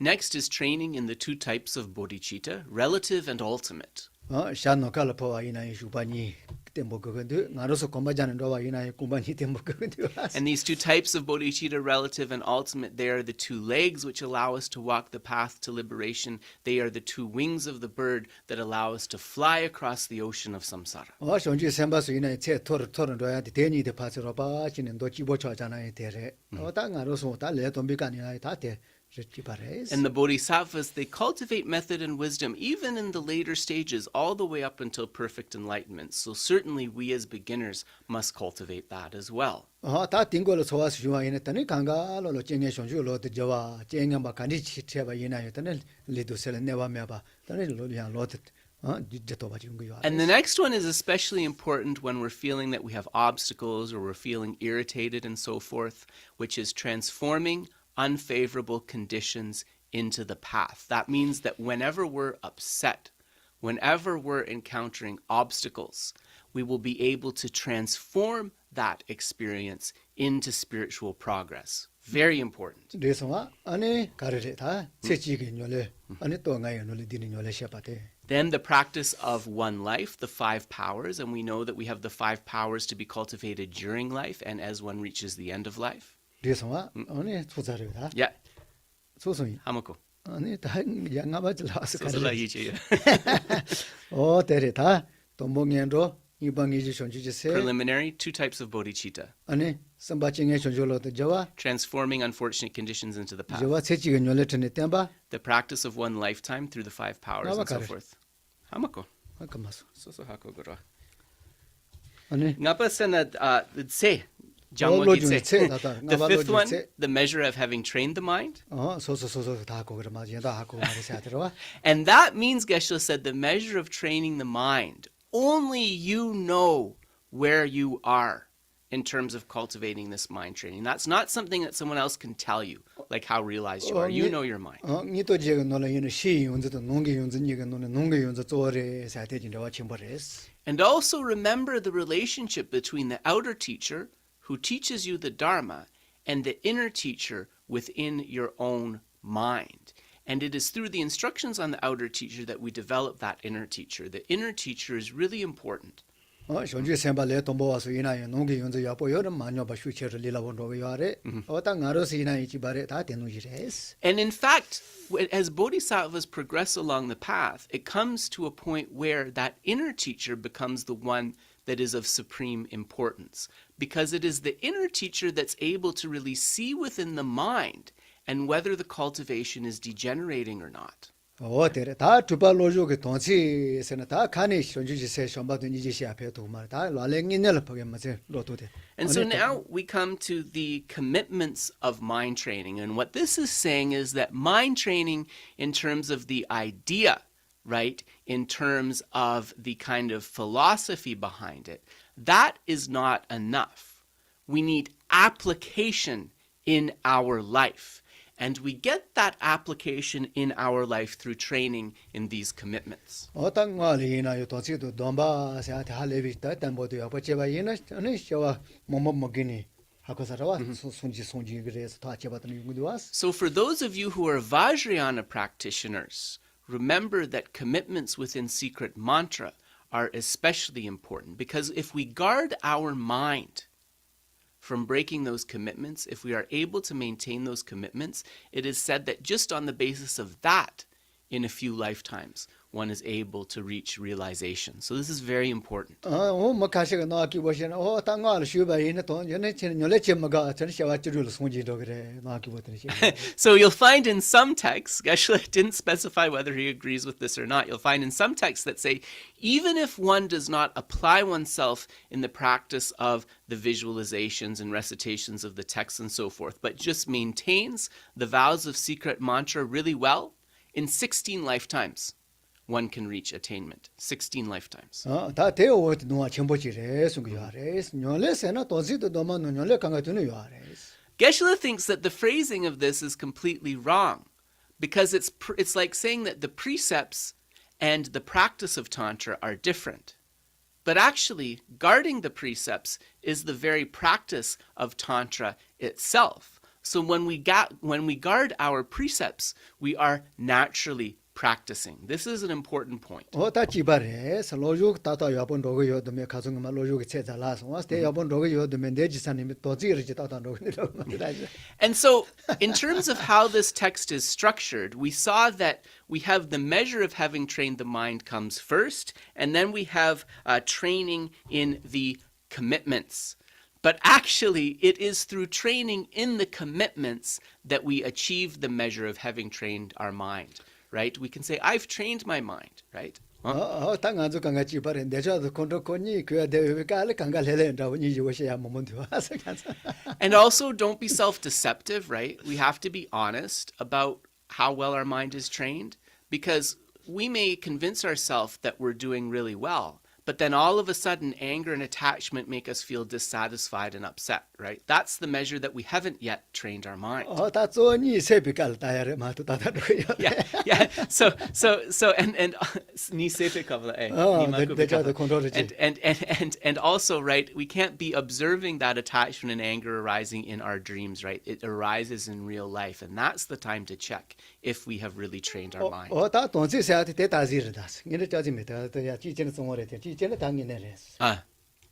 Next is training in the 2 types of bodhicitta, relative and ultimate. 샤노칼포와 이나이 슈바니 템보 그건데 나로서 공부하는 거와 이나이 공부하니 템보 그건데 And these 2 types of bodhicitta, relative and ultimate, they are the 2 legs which allow us to walk the path to liberation. They are the 2 wings of the bird that allow us to fly across the ocean of samsara. 전주 샘바스 이나이 체 토르 로야 데니데 파스로 바치는 도 지보초잖아요 데레 다 나로서 다 레돈비가니나 다데 And the bodhisattvas, they cultivate method and wisdom even in the later stages, all the way up until perfect enlightenment. So certainly we as beginners must cultivate that as well. 다 딩고로 소화스 중앙에는 강가로 쟁에 손주로 저와 쟁에 바 간지 치체바 이나였다는 리도셀 네바메바 다는 로리안 로트 And the next one is especially important when we're feeling that we have obstacles or we're feeling irritated and so forth, which is transforming unfavorable conditions into the path. That means that whenever we're upset, whenever we're encountering obstacles, we will be able to transform that experience into spiritual progress. Very important. Then the practice of one life, the 5 powers, and we know that we have the 5 powers to be cultivated during life and as one reaches the end of life. Yeah. Hamako. Preliminary, 2 types of bodhicitta. Transforming unfortunate conditions into the path. The practice of one lifetime through the 5 powers and so forth. Hamako. So hako gora. Ngapa sena say. The 5th one, the measure of having trained the mind. And that means, Geshe said, the measure of training the mind. Only you know where you are in terms of cultivating this mind training. That's not something that someone else can tell you, like how realized you are. You know your mind. And also remember the relationship between the outer teacher who teaches you the Dharma and the inner teacher within your own mind. And it is through the instructions on the outer teacher that we develop that inner teacher. The inner teacher is really important. And in fact, as bodhisattvas progress along the path, it comes to a point where that inner teacher becomes the one that is of supreme importance, because it is the inner teacher that's able to really see within the mind and whether the cultivation is degenerating or not. And so now we come to the commitments of mind training. And what this is saying is that mind training in terms of the idea, right, in terms of the kind of philosophy behind it, that is not enough. We need application in our life. And we get that application in our life through training in these commitments. So for those of you who are Vajrayana practitioners, remember that commitments within secret mantra are especially important, because if we guard our mind from breaking those commitments, if we are able to maintain those commitments, it is said that just on the basis of that, in a few lifetimes, one is able to reach realization. So this is very important. 뭐 가시가 나기 보시는 땅을 쉬바이는 돈 연애 치는 연애 제마가 전 샤와주를 송지도 그래 나기 보더니 So you'll find in some texts, Geshe didn't specify whether he agrees with this or not. You'll find in some texts that say, even if one does not apply oneself in the practice of the visualizations and recitations of the texts and so forth, but just maintains the vows of secret mantra really well, in 16 lifetimes, one can reach attainment. 16 lifetimes. 다 대오 노아 첨보지래 송기야래 연애세나 돈지도 너만 연애 강가도는 요아래 Geshe thinks that the phrasing of this is completely wrong because it's like saying that the precepts and the practice of Tantra are different. But actually, guarding the precepts is the very practice of Tantra itself. So when we guard our precepts, we are naturally practicing. This is an important point. 다 지바래 로juk 따다 여번 로고 요도메 가정만 로juk 체자라서 와스테 여번 로고 요도메 내지사님이 도지르지 따다 로고 And so, in terms of how this text is structured, we saw that we have the measure of having trained the mind comes first, and then we have training in the commitments. But actually, it is through training in the commitments that we achieve the measure of having trained our mind, right? We can say, I've trained my mind, right? 땅 안주 강가 지바래 내자도 컨트롤이 그야 대회가를 강가래래라고 이제워셔야 모먼트 와서 And also, don't be self-deceptive, right? We have to be honest about how well our mind is trained, because we may convince ourselves that we're doing really well, but then all of a sudden anger and attachment make us feel dissatisfied and upset, right? That's the measure that we haven't yet trained our mind. 다 쪼니 세비갈 따야래 마도 따다로요 Yeah. So and ni sepe kavla, ni maku 내자도 kavla. 컨트롤이지 And also, right, we can't be observing that attachment and anger arising in our dreams, right? It arises in real life, and that's the time to check if we have really trained our mind. 다 돈지 세한테 대다지르다 이제 짜지메다 야 지전에 송월에 지전에 당연해래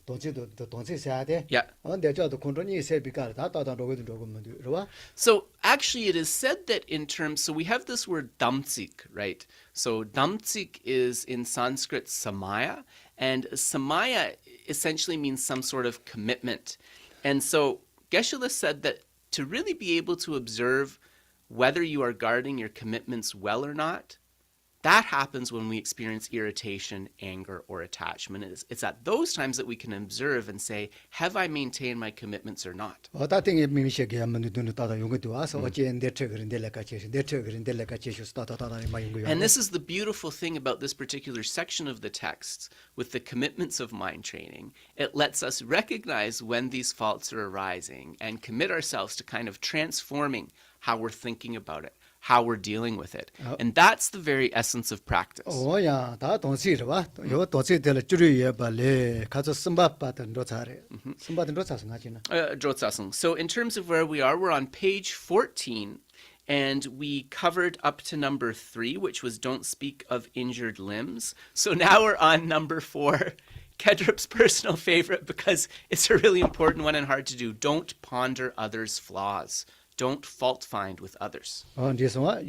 돈지도 돈지 세한테 Yeah. 내자도 컨트롤이 세비갈 다 따다 로고도 로고면 So actually, it is said that in terms, so we have this word damtsik, right? So damtsik is in Sanskrit samaya, and samaya essentially means some sort of commitment. And so Geshe said that to really be able to observe whether you are guarding your commitments well or not, that happens when we experience irritation, anger, or attachment. It's at those times that we can observe and say, have I maintained my commitments or not? 다땡이 미미셰게 한번 눈을 따다 용기도 와서 어제 내처그린데라까 제시 내처그린데라까 제시 따다다다니 많이 거요. And this is the beautiful thing about this particular section of the texts with the commitments of mind training. It lets us recognize when these faults are arising and commit ourselves to kind of transforming how we're thinking about it, how we're dealing with it. And that's the very essence of practice. 야, 다 돈시르와. 요 돈시들 줄이에 발레 가서 선바받은 로차래. 선바든 로차서 가지나. Jotsasung. So in terms of where we are, we're on page 14, and we covered up to number 3, which was don't speak of injured limbs. So now we're on number 4, Kedrup's personal favorite, because it's a really important one and hard to do. Don't ponder others' flaws. Don't fault find with others. 이제서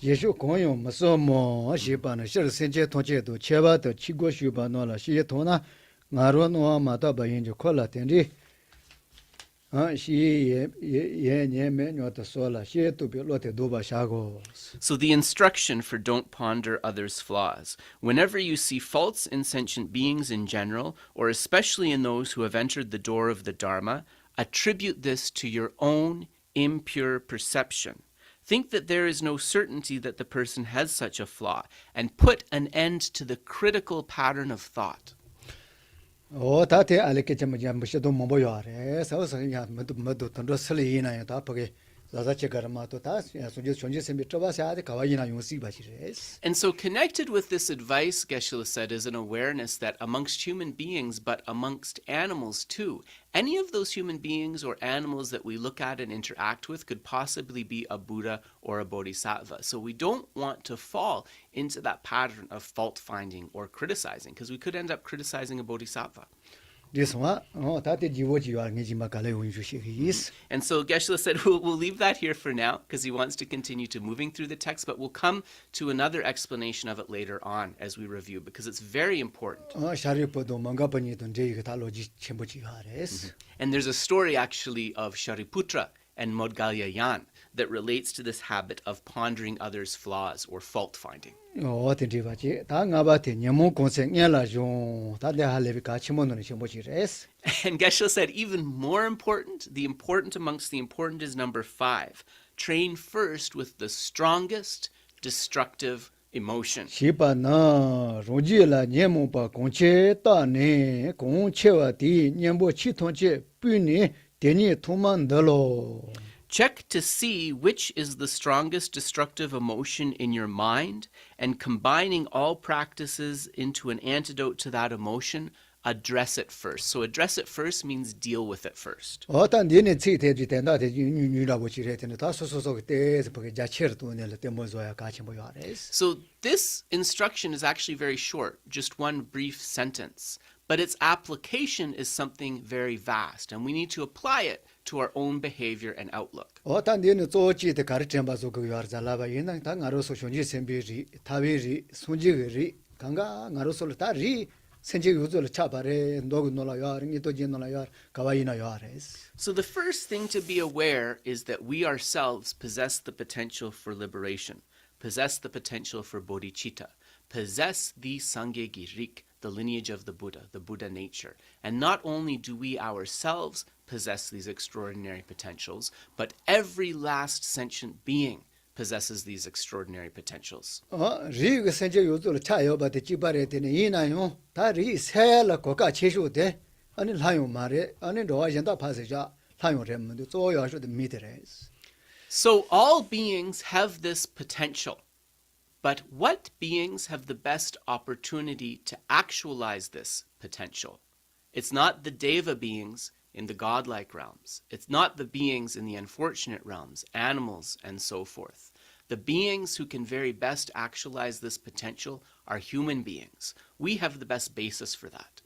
예수 공용 무서모 시바는 실생제 통제도 제바도 치고 쉬바노라 시에 도나 나로노 마다 바인지 콜라텐디 So the instruction for don't ponder others' flaws. Whenever you see faults in sentient beings in general, or especially in those who have entered the door of the Dharma, attribute this to your own impure perception. Think that there is no certainty that the person has such a flaw, and put an end to the critical pattern of thought. 다테 알게 좀 무시도 못 보여래. 서서 야 뭐도 던도 슬리나 다 보게 자자체가마도 다 손지 손지sem비 트바샤데 가와이나 용시 바시레스. And so connected with this advice, Geshe said, is an awareness that amongst human beings, but amongst animals too, any of those human beings or animals that we look at and interact with could possibly be a Buddha or a Bodhisattva. So we don't want to fall into that pattern of fault finding or criticizing, because we could end up criticizing a Bodhisattva. This one, that is what you are is. And so Geshe said, we'll leave that here for now because he wants to continue to moving through the text, but we'll come to another explanation of it later on as we review because it's very important. And there's a story actually of Shariputra and Modgalya Yan that relates to this habit of pondering others' flaws or fault finding. And Geshe said, even more important, the important amongst the important is number 5. Train first with the strongest destructive emotion. Check to see which is the strongest destructive emotion in your mind, and combining all practices into an antidote to that emotion, address it first. So address it first means deal with it first. So this instruction is actually very short, just one brief sentence, but its application is something very vast, and we need to apply it to our own behavior and outlook. So the first thing to be aware is that we ourselves possess the potential for liberation, possess the potential for bodhicitta, possess the Sangye Girik, the lineage of the Buddha nature. And not only do we ourselves possess these extraordinary potentials, but every last sentient being possesses these extraordinary potentials. So all beings have this potential, but what beings have the best opportunity to actualize this potential? It's not the Deva beings in the godlike realms. It's not the beings in the unfortunate realms, animals and so forth. The beings who can very best actualize this potential are human beings. We have the best basis for that.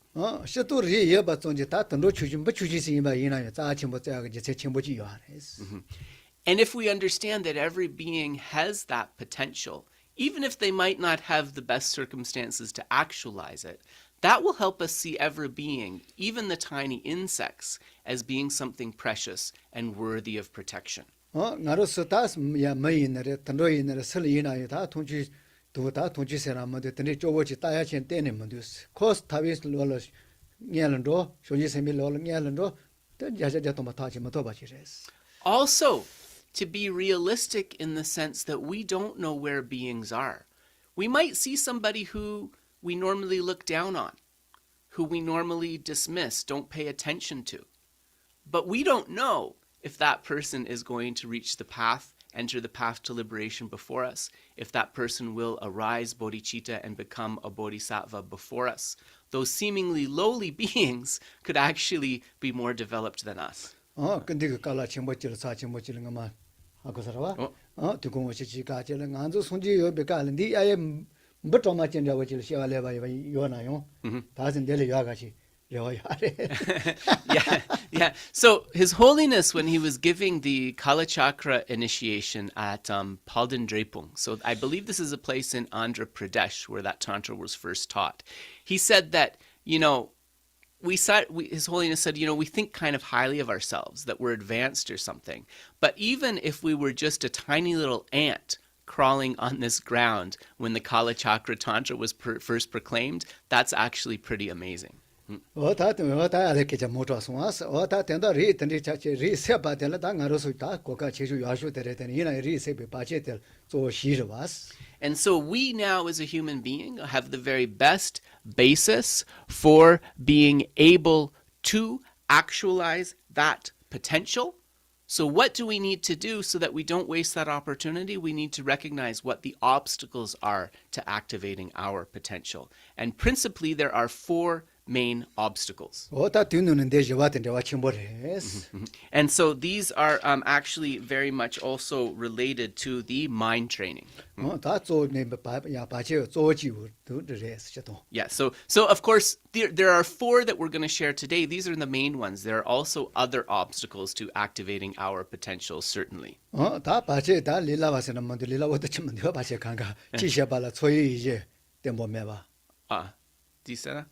And if we understand that every being has that potential, even if they might not have the best circumstances to actualize it, that will help us see every being, even the tiny insects, as being something precious and worthy of protection. Also, to be realistic in the sense that we don't know where beings are. We might see somebody who we normally look down on, who we normally dismiss, don't pay attention to. But we don't know if that person is going to reach the path, enter the path to liberation before us, if that person will arise bodhicitta and become a bodhisattva before us. Those seemingly lowly beings could actually be more developed than us. Yeah. So His Holiness, when he was giving the Kalachakra initiation at Palden Drepung, so I believe this is a place in Andhra Pradesh where that Tantra was first taught, he said that, His Holiness said, we think kind of highly of ourselves, that we're advanced or something. But even if we were just a tiny little ant crawling on this ground when the Kalachakra Tantra was first proclaimed, that's actually pretty amazing. And so we now as a human being have the very best basis for being able to actualize that potential. So what do we need to do so that we don't waste that opportunity? We need to recognize what the obstacles are to activating our potential. And principally, there are 4 main obstacles. 오다 뒤는 데 저와든 데와 침보레스. And so these are actually very much also related to the mind training. 다 조네 야 바체 조지우 도레스 저도. Yeah, so of course there are four that we're going to share today. These are the main ones. There are also other obstacles to activating our potential, certainly. 다 바체 다 릴라와서는 뭔데 릴라와도 치면 돼 바체 간가 지셔발라 소위 이제 템보메바. Disana?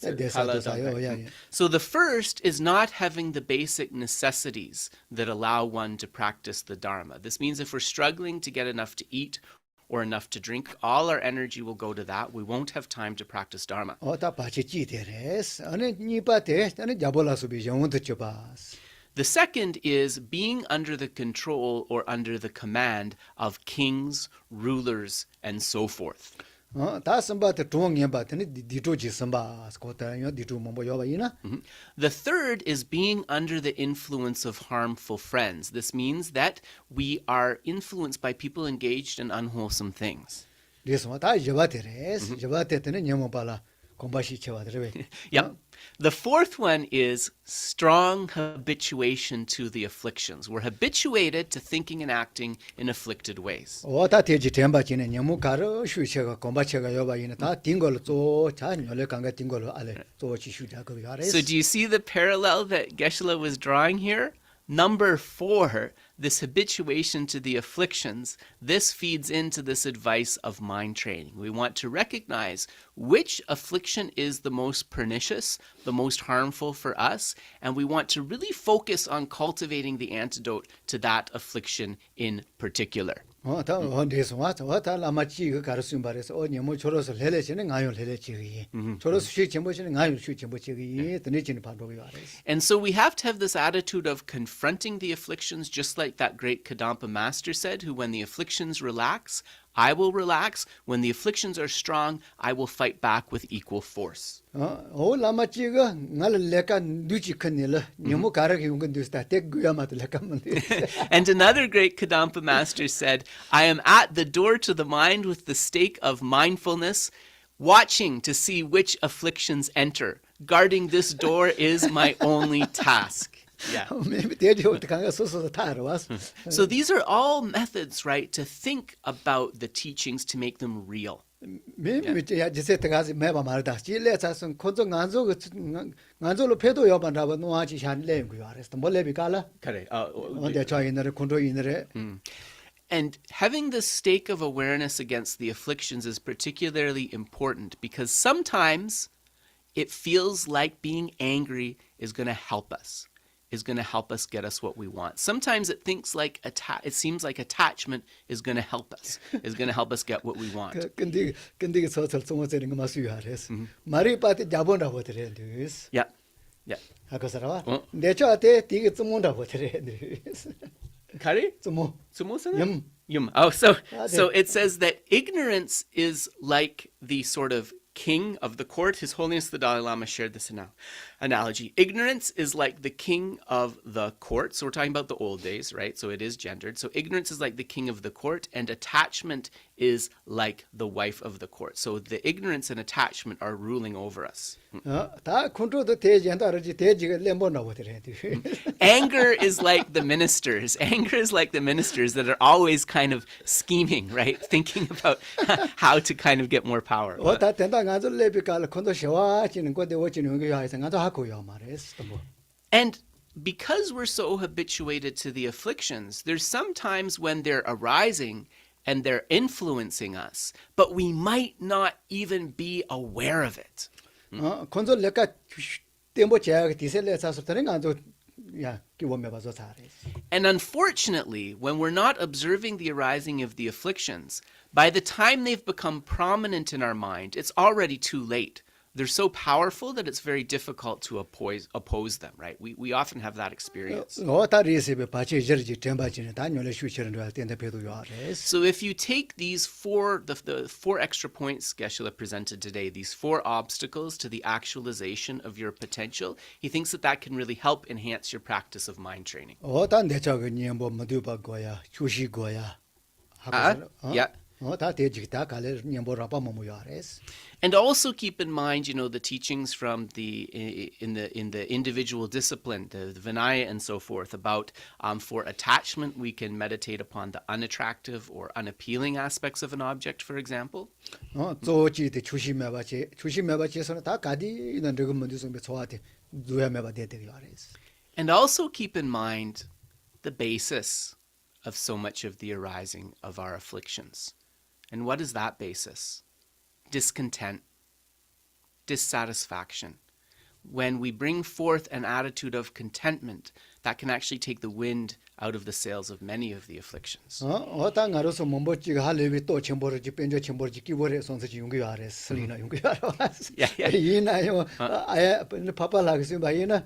Yeah. So the first is not having the basic necessities that allow one to practice the Dharma. This means if we're struggling to get enough to eat or enough to drink, all our energy will go to that. We won't have time to practice Dharma. 다 바체 지데레스. 아니 니바데 아니 자볼라수비 영원도 쳐바스. The second is being under the control or under the command of kings, rulers, and so forth. 다 선바데 동행바데 디토지 선바 스코타요 디토 뭐 요바이나. The third is being under the influence of harmful friends. This means that we are influenced by people engaged in unwholesome things. 그래서 다 저바데레스. 저바데는 녀모발라 공바시 쳐바데레. Yep. The fourth one is strong habituation to the afflictions. We're habituated to thinking and acting in afflicted ways. 다 대지 템바지는 녀모가르 슈셔가 공바체가 요바이나 다 딩걸로 조 자녀를 간가 딩걸로 알레 조치 슈자 그 야레스. So do you see the parallel that Geshe was drawing here? Number 4, this habituation to the afflictions, this feeds into this advice of mind training. We want to recognize which affliction is the most pernicious, the most harmful for us, and we want to really focus on cultivating the antidote to that affliction in particular. 다 언데서 와다 라마치 그 가르스임 바레서 녀모 초로서 레레지는 가요 레레지기. 초로서 시 쳔보시는 가요 시 쳔보지기. 드네지는 바로 요아레스. And so we have to have this attitude of confronting the afflictions, just like that great Kadampa master said, who when the afflictions relax, I will relax. When the afflictions are strong, I will fight back with equal force. 라마치가 날 레카 누치 큰일라. 녀모 가르기 운건 두스다 대구야마도 레카만데. And another great Kadampa master said, I am at the door to the mind with the stake of mindfulness, watching to see which afflictions enter. Guarding this door is my only task. Yeah. So these are all methods, right, to think about the teachings to make them real. And having this stake of awareness against the afflictions is particularly important because sometimes it feels like being angry is going to help us. Is going to help us get us what we want. Sometimes it seems like attachment is going to help us, is going to help us get what we want. Yeah. Yeah. Kari? Oh, so it says that ignorance is like the sort of king of the court. His Holiness the Dalai Lama shared this analogy. Ignorance is like the king of the court. So we're talking about the old days, right? So it is gendered. So ignorance is like the king of the court, and attachment is like the wife of the court. So the ignorance and attachment are ruling over us. Anger is like the ministers. Anger is like the ministers that are always kind of scheming, right? Thinking about how to kind of get more power. And because we're so habituated to the afflictions, there's some times when they're arising and they're influencing us, but we might not even be aware of it. And unfortunately, when we're not observing the arising of the afflictions, by the time they've become prominent in our mind, it's already too late. They're so powerful that it's very difficult to oppose them, right? We often have that experience. So if you take these the four extra points Geshe presented today, these four obstacles to the actualization of your potential, he thinks that can really help enhance your practice of mind training. Yeah. 다 대직다 갈래 냠보 라바 모모야레스. And also keep in mind, the teachings from in the individual discipline, the Vinaya and so forth, about for attachment, we can meditate upon the unattractive or unappealing aspects of an object, for example. 조지데 주심해봐치에서는 다 가디 있는 저거 먼저 좀 좋아한테 누야매봐 대대야레스. And also keep in mind the basis of so much of the arising of our afflictions. And what is that basis? Discontent, dissatisfaction. When we bring forth an attitude of contentment, that can actually take the wind out of the sails of many of the afflictions. 어땅가로서 몸버지가 할래비 또 첨보르지 뺀저 첨보르지 끼버려 손서지 용기야레스 슬리나 용기야레스. 이나요 아예 파파라그스 바이나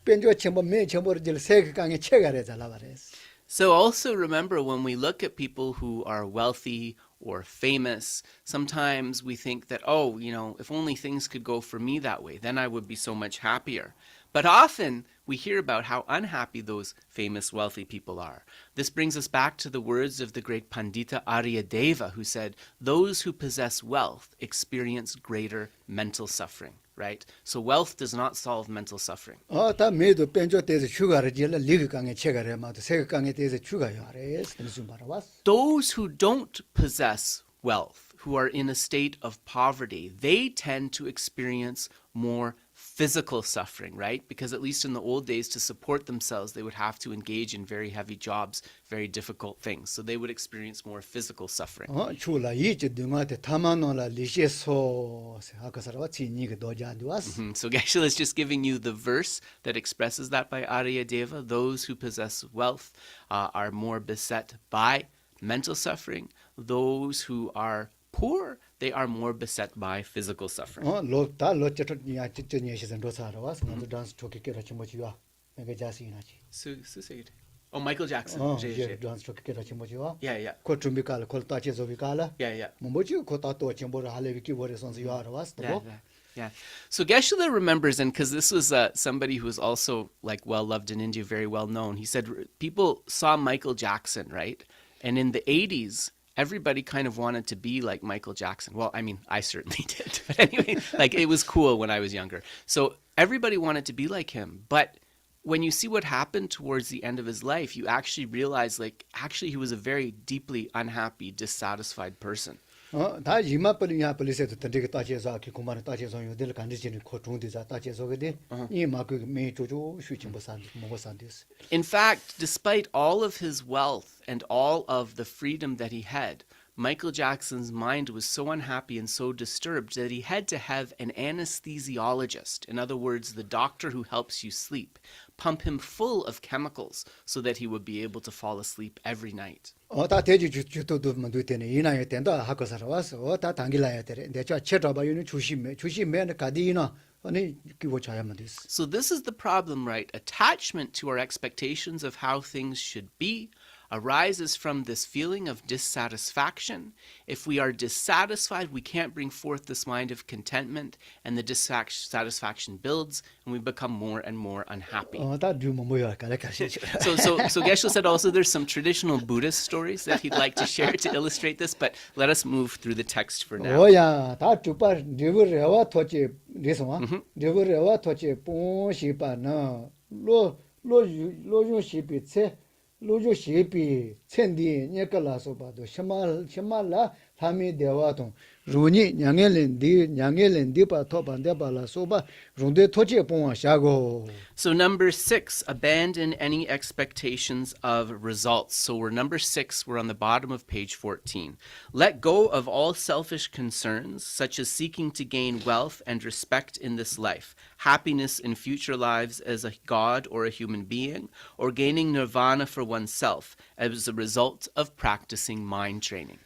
뺀저 첨보 매 첨보르지를 세강에 체가래 잘라바레스. So also remember, when we look at people who are wealthy or famous, sometimes we think that, if only things could go for me that way, then I would be so much happier. But often we hear about how unhappy those famous wealthy people are. This brings us back to the words of the great Pandita Aryadeva, who said, those who possess wealth experience greater mental suffering, right? So wealth does not solve mental suffering. 다 매도 뺀저 때에서 휴가를 지라 리그강에 체가래 마도 세강에 대해서 휴가야레스. 무슨 말아왔어? Those who don't possess wealth, who are in a state of poverty, they tend to experience more physical suffering, right? Because at least in the old days, to support themselves, they would have to engage in very heavy jobs, very difficult things. So they would experience more physical suffering. 출라 이제 등한테 타만노라 리셰소 아까서와 진이가 도자도왔어. So Geshe is just giving you the verse that expresses that by Aryadeva. Those who possess wealth are more beset by mental suffering. Those who are poor, they are more beset by physical suffering. 로다 로체토 야 찌찌니에서 로사라와서 먼저 단스 토끼께라 치모지와 내가 자신이나지. Oh, Michael Jackson. 예 단스 토끼께라 치모지와. Yeah. 코 준비칼 콜 따체조비칼. Yeah. 뭐지 코 따또 쳔보라 할레비키 버레선스 요아라와스. Yeah. So Geshe remembers, and because this was somebody who was also like well loved in India, very well known, he said people saw Michael Jackson, right? And in the 80s, everybody kind of wanted to be like Michael Jackson. Well, I mean, I certainly did. But anyway, like it was cool when I was younger. So everybody wanted to be like him. But when you see what happened towards the end of his life, you actually realize actually he was a very deeply unhappy, dissatisfied person. 다 이마벌이야 벌리세도 던데게 따체서 아키 고마는 따체서 요들 간지지는 코중디자 따체서거든. 이 마그 메조조 슈침보산 먹어산데스. In fact, despite all of his wealth and all of the freedom that he had, Michael Jackson's mind was so unhappy and so disturbed that he had to have an anesthesiologist, in other words, the doctor who helps you sleep, pump him full of chemicals so that he would be able to fall asleep every night. 다 대지 주도도 만들 때는 이나에 된다 하고 살아왔어. 다 당길라야 돼. 내가 쳐다봐 유는 주심매는 가디나 아니 기고 자야만 됐어. So this is the problem, right? Attachment to our expectations of how things should be arises from this feeling of dissatisfaction. If we are dissatisfied, we can't bring forth this mind of contentment, and the dissatisfaction builds, and we become more and more unhappy. 다 류모 뭐야 가라가시. So Geshe said also there's some traditional Buddhist stories that he'd like to share to illustrate this, but let us move through the text for now. 오야 다 주파 리브레와 토치 리소와 리브레와 토치 뽕시바나 로요시비체 로조시비 첸디 녀깔라서 봐도 샤말라 하미 대와동 루니 냥엘렌디 바 토반데 발라 소바 룬데 토치 뽕아 샤고. So number 6, abandon any expectations of results. So we're number 6, we're on the bottom of page 14. Let go of all selfish concerns, such as seeking to gain wealth and respect in this life, happiness in future lives as a god or a human being, or gaining nirvana for oneself as a result of practicing mind training.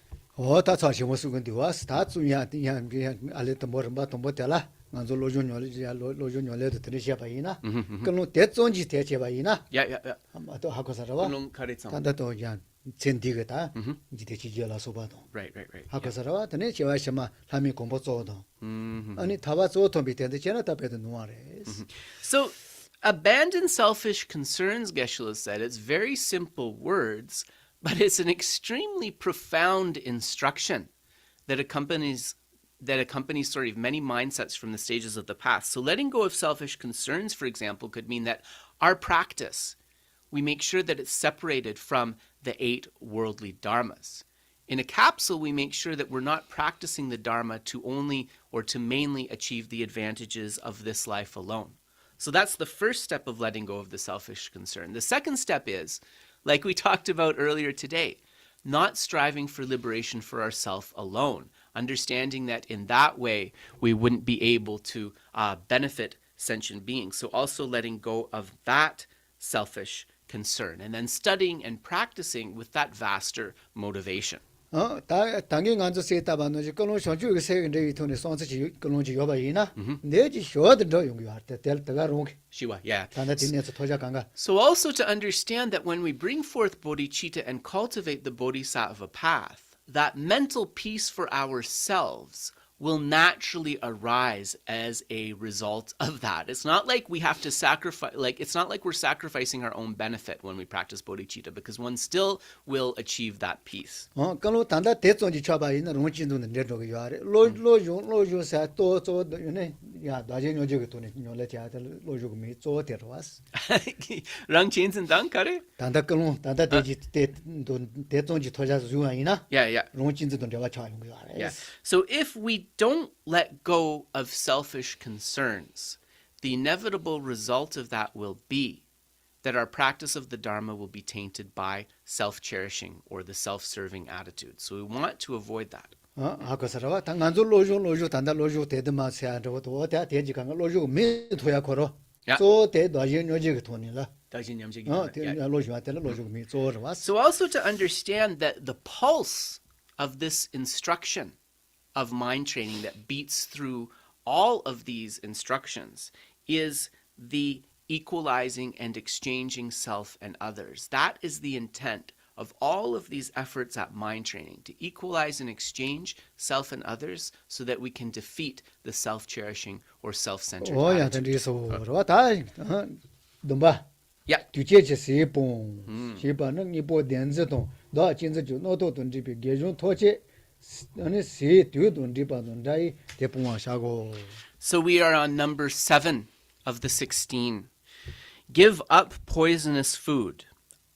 다 자신 모습인데 와서 다 중요한 알레도 뭐라 못텔라 먼저 로존요레도 들으셔봐이나 그럼 대존지 대체봐이나 Yeah. 아마도 하고 살아와 단다도 야 젠디가다 이제 지지라서 봐도 Right. 하고 살아와 드네 제와시마 함이 공부 쪼도 아니 다바 쪼도 밑에도 제나 답에도 노아레. So abandon selfish concerns, Geshe said. It's very simple words, but it's an extremely profound instruction that accompanies sort of many mindsets from the stages of the past. So letting go of selfish concerns, for example, could mean that our practice, we make sure that it's separated from the 8 worldly dharmas. In a capsule, we make sure that we're not practicing the dharma to only or to mainly achieve the advantages of this life alone. So that's the first step of letting go of the selfish concern. The second step is, like we talked about earlier today, not striving for liberation for ourselves alone, understanding that in that way we wouldn't be able to benefit sentient beings. So also letting go of that selfish concern, and then studying and practicing with that vaster motivation. 당연히 앉아 세다 받는지 그런 쇼주 세근데 이톤에 손지 그런 지 여바이나 내지 쇼도 용요 때 때가 롱 Shiwa, yeah. 단다 din에서 토자간가. So also to understand that when we bring forth bodhicitta and cultivate the bodhisattva path, that mental peace for ourselves will naturally arise as a result of that. It's not like we have to sacrifice, it's not like we're sacrificing our own benefit when we practice bodhicitta, because one still will achieve that peace. 그런 단다 대존지 쳐바이나 롱진도는 내도가 요아래 로조사 또저 요네 야 나제 요지가 돈이 요래 자들 로조가 미 쪼데로왔어. Rang Chensen Dang Kare? 단다 그런 단다 대존지 토자서 요아이나 Yeah. 롱진도 내가 차용 요아래. Yeah. So if we don't let go of selfish concerns, the inevitable result of that will be that our practice of the Dharma will be tainted by self-cherishing or the self-serving attitude. So we want to avoid that. 아까서라 당간조 로조 단다 로조 대드마세아도 도다 대지간 로조 미 토야 코로 조 대도진 요지가 돈이라. 로조한테 로조 미 쪼르왔어. So also to understand that the pulse of this instruction of mind training that beats through all of these instructions is the equalizing and exchanging self and others. That is the intent of all of these efforts at mind training, to equalize and exchange self and others so that we can defeat the self-cherishing or self-centered attitude. Yeah. So we are on number 7 of the 16. Give up poisonous food.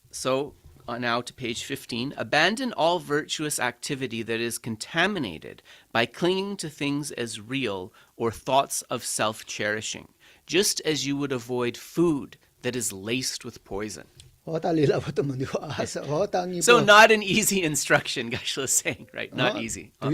So now to page 15. Abandon all virtuous activity that is contaminated by clinging to things as real or thoughts of self-cherishing, just as you would avoid food that is laced with poison. So not an easy instruction, Geshe is saying, right? Not easy. So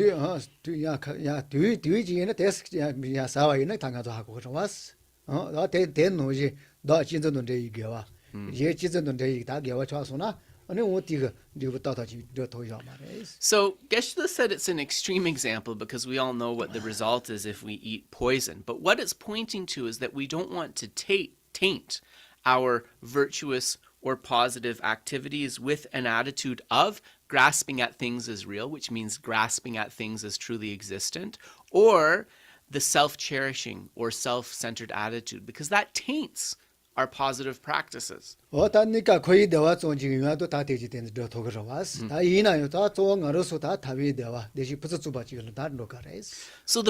Geshe said it's an extreme example because we all know what the result is if we eat poison. But what it's pointing to is that we don't want to taint our virtuous or positive activities with an attitude of grasping at things as real, which means grasping at things as truly existent, or the self-cherishing or self-centered attitude, because that taints our positive practices. So the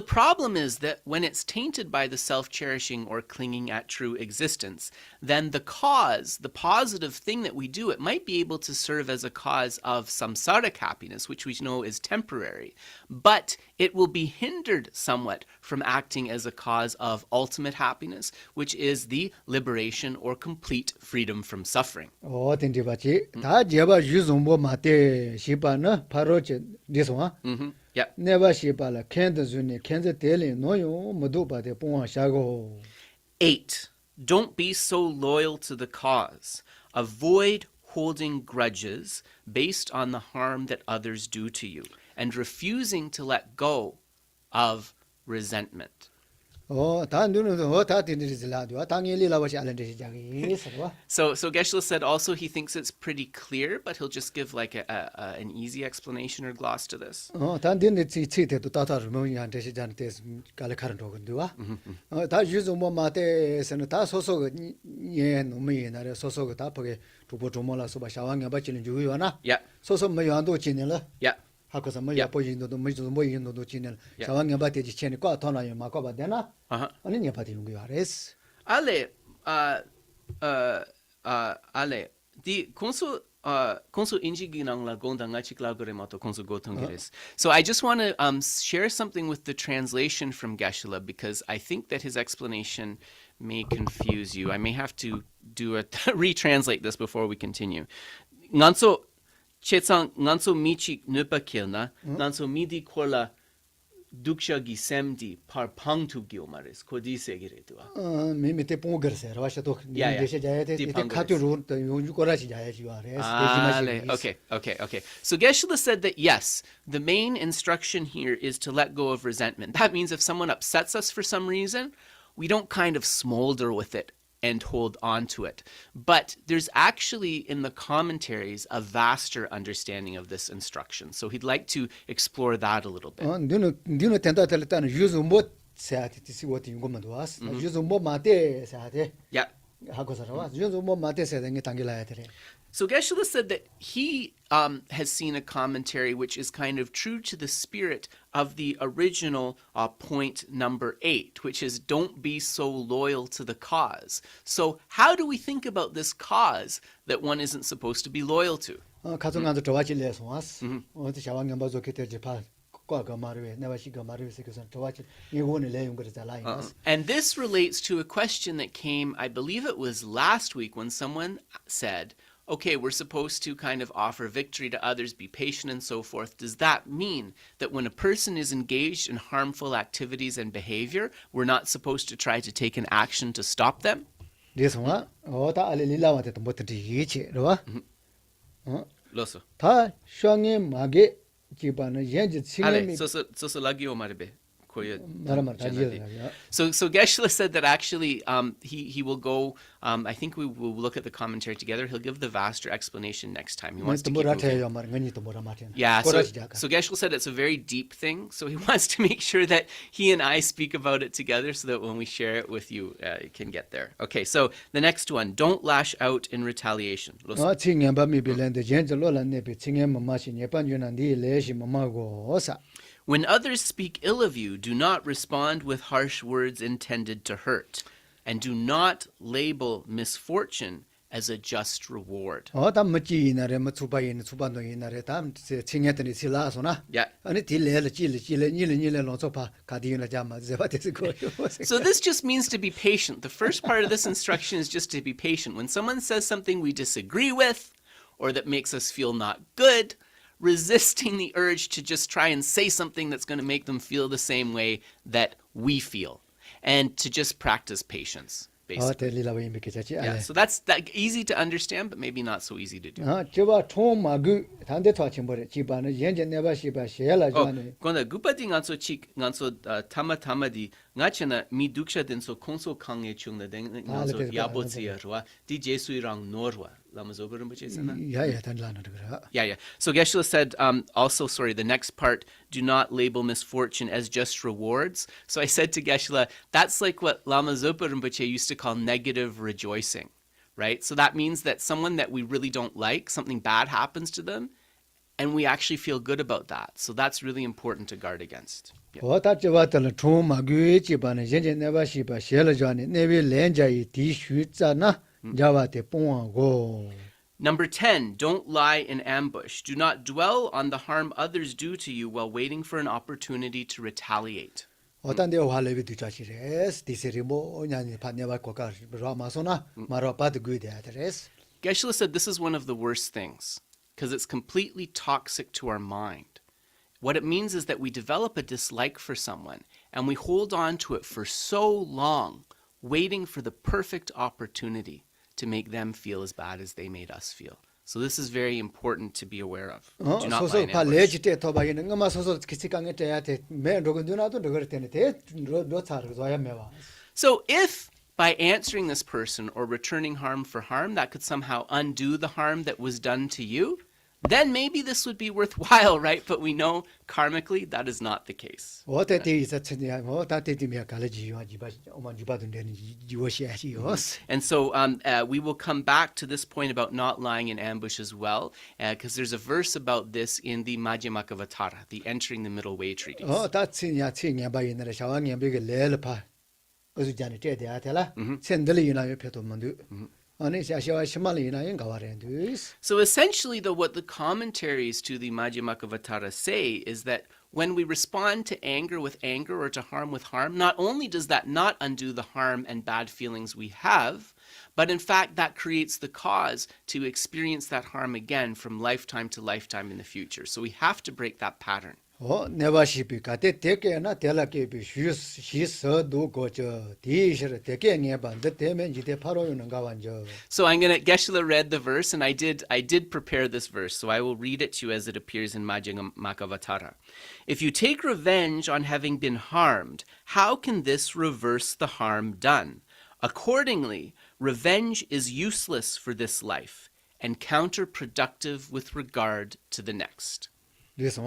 problem is that when it's tainted by the self-cherishing or clinging at true existence, then the cause, the positive thing that we do, it might be able to serve as a cause of samsaric happiness, which we know is temporary, but it will be hindered somewhat from acting as a cause of ultimate happiness, which is the liberation or complete freedom from suffering. Yeah. Eight, don't be so loyal to the cause. Avoid holding grudges based on the harm that others do to you and refusing to let go of resentment. 다 누는 다 딘디질라도 당일이라 버시 알렌데 시작이 있어. So Geshe said also he thinks it's pretty clear, but he'll just give like an easy explanation or gloss to this. 다 딘디 치테도 따다르 뭐한테 시작한테 갈에 가는 거건데와. 다 유즈 뭐 마테에서는 다 소속 예 너무 나래 소속 다 보게 두보 조모라서 봐 샤왕이 받치는 주요나. Yeah, 소속 뭐 요한도 지내라. yeah. 하고서 뭐 야보인도도 뭐 인도도 지내. 샤왕이 받지 치는 거 터나요 막고 받되나? 아니 냐 받는 거 알았어. Ale, ale, di konso injiginang la gonda nga chiklagore mato konso gotongires. So I just want to share something with the translation from Geshe because I think that his explanation may confuse you. I may have to retranslate this before we continue. Nganso chetang nganso michi nupa kilna, nganso midi korla duksha gisemdi par pangtu gilmares kodise giretua. 미미테 뽕거서 와셔도 Yeah. 대세 자야데 Deep 이때 카드로 요주거라지 자야지 와레스. Okay. So Geshe said that yes, the main instruction here is to let go of resentment. That means if someone upsets us for some reason, we don't kind of smolder with it and hold on to it. But there's actually in the commentaries a vaster understanding of this instruction. So he'd like to explore that a little bit. 니는 텐다텔다는 유즈 못 세아티 티시워티 용고만도 왔어. 유즈 못 마테 세아테 Yeah. 하고서 와. 유즈 못 마테 세den게 당길라야 돼. So Geshe said that he has seen a commentary which is kind of true to the spirit of the original point number 8, which is don't be so loyal to the cause. So how do we think about this cause that one isn't supposed to be loyal to? 가정한테 도와질래서 왔어. 어디 샤왕 연바조 그때 파 과가 말에 내가 시가 말에 세계선 도와질 이거는 내용 그러자 라이스. And this relates to a question that came, I believe it was last week when someone said, okay, we're supposed to kind of offer victory to others, be patient and so forth. Does that mean that when a person is engaged in harmful activities and behavior, we're not supposed to try to take an action to stop them? 그래서 다 알릴라한테도 못 드리지, 그러와? Loso. 다 샹에 마게 기반은 현재 Ale, 친구미 so lagi o marbe. 말아. So Geshe said that actually he will go. I think we will look at the commentary together. He'll give the vaster explanation next time. He wants to keep moving. Yeah. So Geshe said it's a very deep thing. So he wants to make sure that he and I speak about it together, so that when we share it with you, it can get there. Okay. So the next one: don't lash out in retaliation. 칭에 밤이 빌랜데 젠절로란네 칭에 마마시 예반유난디 레시 마마고사. When others speak ill of you, do not respond with harsh words intended to hurt, and do not label misfortune as a just reward. 담 멋지 이날에 뭐 주바인 주반도 이날에 담 칭했더니 실라소나. Yeah. 아니 딜레를 찔레 니레 로소파 가디나 자마 제바데스 거. So this just means to be patient. The first part of this instruction is just to be patient. When someone says something we disagree with, or that makes us feel not good, resisting the urge to just try and say something that's going to make them feel the same way that we feel, and to just practice patience, basically. Yeah, so that's easy to understand, but maybe not so easy to do. 저바 총마그 단대 터침버려 집안은 현재 내가 시바 셰라 좋아네. Gona gupadi nganso chik nganso tamadi ngachena mi duksha denso konso kangye chungna den nganso yabotsia rwa di jesuirang norwa lamazoberum bachesana. 야야 단라는 그래. Yeah. So Geshe said also, the next part, do not label misfortune as just rewards. So I said to Geshe, that's like what Lama Zopa Rinpoche used to call negative rejoicing, right? So that means that someone that we really don't like, something bad happens to them, and we actually feel good about that. So that's really important to guard against. 어다 저바들 총마그 집안은 현재 내가 시바 셰라 좋아네. 내비 렌자이 디슈잖아. 자와테 뽕하고. Number 10, don't lie in ambush. Do not dwell on the harm others do to you while waiting for an opportunity to retaliate. 어떤 데 활레비 두자시레스 디세리모 냐니 판네바 코카 라마소나 마라파드 구이데아드레스. Geshe said this is one of the worst things because it's completely toxic to our mind. What it means is that we develop a dislike for someone and we hold on to it for so long, waiting for the perfect opportunity to make them feel as bad as they made us feel. So this is very important to be aware of. 어 Do not lie 소소 in 파 ambush. 레지테 토바이는 엄마 소소 기치강에 때야테 매 로근도나도 그럴 때는 대로 차를 줘야 매와. So if by answering this person or returning harm for harm, that could somehow undo the harm that was done to you, then maybe this would be worthwhile, right? But we know karmically that is not the case. 어때때 있었냐 뭐 다때디미야 갈지요 지바 엄마 지바든 되는 지워시야시요스. And so we will come back to this point about not lying in ambush as well, because there's a verse about this in the Madhyamakavattara, the Entering the Middle Way treatise. 다치냐 치냐 바이는 샤왕이 비게 레르파 어주자네 때야텔라 센들이 이나요 표도 만두. 아니 샤샤와 심말이 이나요 가와렌두스. So essentially, though, what the commentaries to the Madhyamakavattara say is that when we respond to anger with anger or to harm with harm, not only does that not undo the harm and bad feelings we have, but in fact that creates the cause to experience that harm again from lifetime to lifetime in the future. So we have to break that pattern. 네바시비 가테 테케나 텔라케비 시서도 고저 디시르 테케 네반데 테멘 지테 파로유는 가완저. So I'm gonna Geshe read the verse, and I did prepare this verse, so I will read it to you as it appears in Madhyamakavattara. If you take revenge on having been harmed, how can this reverse the harm done? Accordingly, revenge is useless for this life and counterproductive with regard to the next. 그래서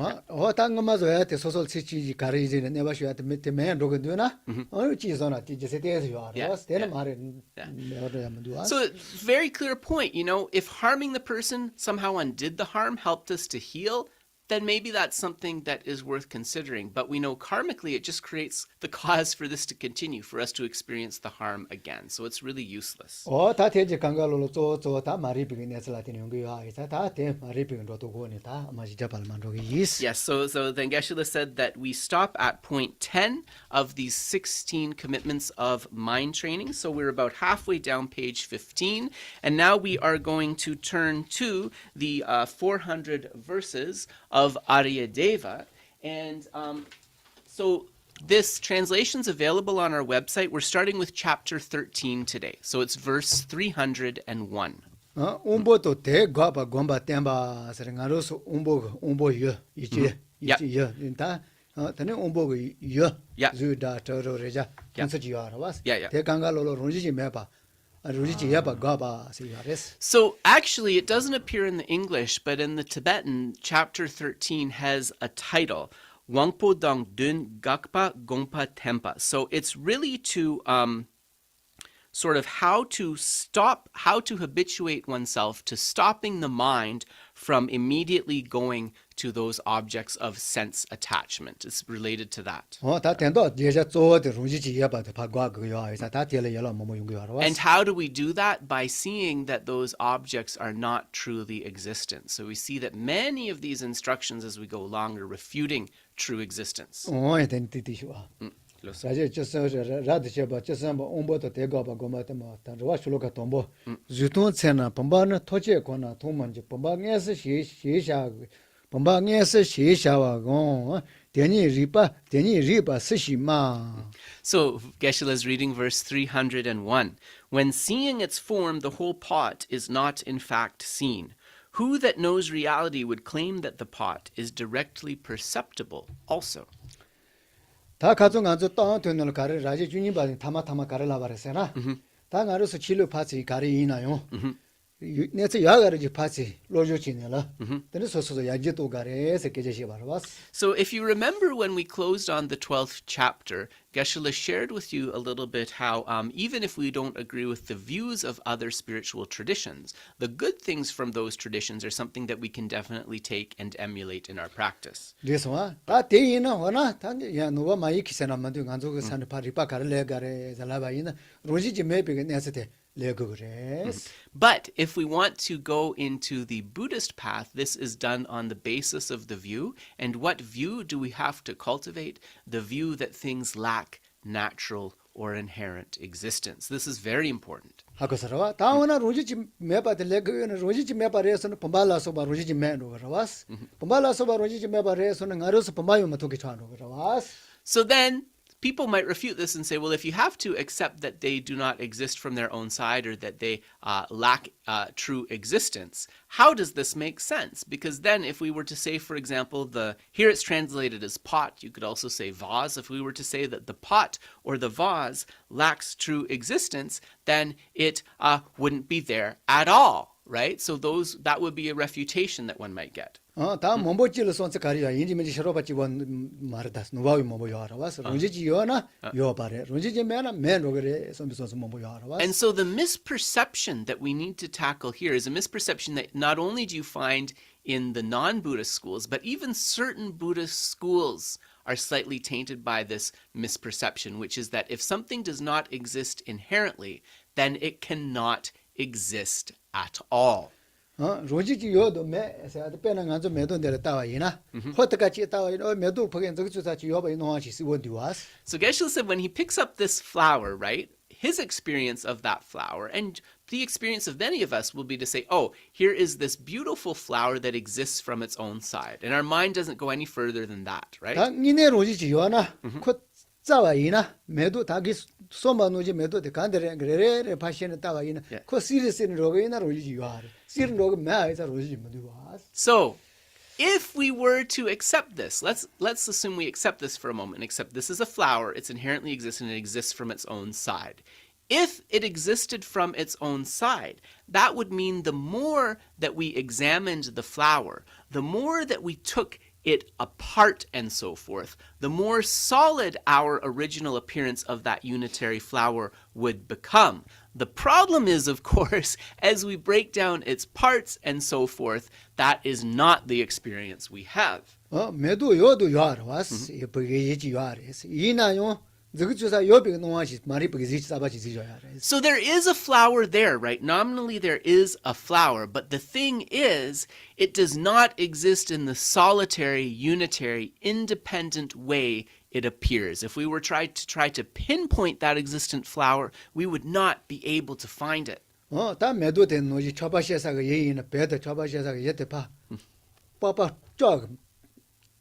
당거마저야 테 소설 치치 가리지는 네바시야테 메테멘 로근도나 지소나 티제세테스요 알아서 되는 말은 네어야만도. So very clear point, if harming the person somehow undid the harm, helped us to heal, then maybe that's something that is worth considering. But we know karmically it just creates the cause for this to continue, for us to experience the harm again. So it's really useless. 다테지 강가로로 다 말이 비긴에슬라티는 거야. 다테 말이 비긴도도 고니다. 아마지자 발만로기스. Yes, so then Geshe said that we stop at point 10 of these 16 commitments of mind training. So we're about halfway down page 15. And now we are going to turn to the 400 verses of Aryadeva. And so this translation's available on our website. We're starting with chapter 13 today. So it's verse 301. umbo도 대과바 곰바 템바 서랭아로서 um보여 이제 다 tane umbo yo zuda toro reja kunsaji arawas te kangalolo runji meba runji yaba gaba sigares. So actually it doesn't appear in the English, but in the Tibetan, chapter 13 has a title, Wangpo Dang Dun Gakpa Gongpa Tempa. So it's really to sort of how to habituate oneself to stopping the mind from immediately going to those objects of sense attachment. It's related to that. And how do we do that? By seeing that those objects are not truly existent. So we see that many of these instructions as we go along are refuting true existence. 사제 저서 라드셔바 저서 온보도 대가바 고마테마 단와 술로가 돈보 주톤체나 pom바는 토제거나 통만지 pom방에서 시샤 pom방에서 시샤와고 데니 리바 스시마. So Geshe is reading verse 301. When seeing its form, the whole pot is not in fact seen. Who that knows reality would claim that the pot is directly perceptible also? 다 가정 안저 땅 되는 가를 라지 주님 받은 타마타마 가를 나바르세나 다 가르서 진로 파지 가리 이나요 내서 야가르지 파지 로조치네라 근데 소소도 야지도 가레서 계제시 바라봤. So if you remember when we closed on the 12th chapter, Geshe shared with you a little bit how even if we don't agree with the views of other spiritual traditions, the good things from those traditions are something that we can definitely take and emulate in our practice. 그래서 다 대이나 원아 단야 누가 많이 기세나 만도 간조그 산에 파리파 가를 레가레 잘라바이나 로지지 매비게 내서대 But if we want to go into the Buddhist path, this is done on the basis of the view. And what view do we have to cultivate? The view that things lack natural or inherent existence. This is very important. 하고서라 다원아 로지지 매바데 레그는 로지지 매바레서는 pombal라소바 로지지 매노라와스 pombal라소바 로지지 매바레서는 가르서 pom바요마 토기 차노라와스. So then people might refute this and say, well, if you have to accept that they do not exist from their own side or that they lack true existence, how does this make sense? Because then if we were to say, for example, here it's translated as pot, you could also say vase. If we were to say that the pot or the vase lacks true existence, then it wouldn't be there at all, right? So that would be a refutation that one might get. 다 몸보질로 손서 가리야 인지면지 서로받지 원 말다스 누바위 몸보 요하라 와서 론지지 요나 요 바래 론지지 메나 메로 그래 손비손서 몸보 요하라 와서. And so the misperception that we need to tackle here is a misperception that not only do you find in the non-Buddhist schools, but even certain Buddhist schools are slightly tainted by this misperception, which is that if something does not exist inherently, then it cannot exist at all. 로지지 요도 메서 빼는 간저 메도 내려 따와이나 호트까지 따와이나 메도 보겐 저기 주사지 요바 이노하시 시원디와스. So Geshe said when he picks up this flower, right, his experience of that flower and the experience of many of us will be to say, oh, here is this beautiful flower that exists from its own side. And our mind doesn't go any further than that, right? 다 니네 로지지 요나 코 따와이나 메도 다기 소마노지 메도 데 간데레 그레레 파시는 따와이나 코 시리스는 로게이나 로지지 요하래. 시르 로게 메아이자 로지지 모두와스. So if we were to accept this, let's assume we accept this for a moment and accept this is a flower, it's inherently exists and it exists from its own side. If it existed from its own side, that would mean the more that we examined the flower, the more that we took it apart and so forth, the more solid our original appearance of that unitary flower would become. The problem is, of course, as we break down its parts and so forth, that is not the experience we have. 메도 요도 요하라 와스. 이쁘게 예지 요하레스. 이나요 저기 주사 요비 노하시 말이 쁘게 지지 사바지 지줘야레스. So there is a flower there, right? Nominally there is a flower, but the thing is, it does not exist in the solitary, unitary, independent way it appears. If we were try to pinpoint that existent flower, we would not be able to find it. 다 메도 된 노지 초바시에서가 예이나 베드 초바시에서가 예대파. 빠빠 쫙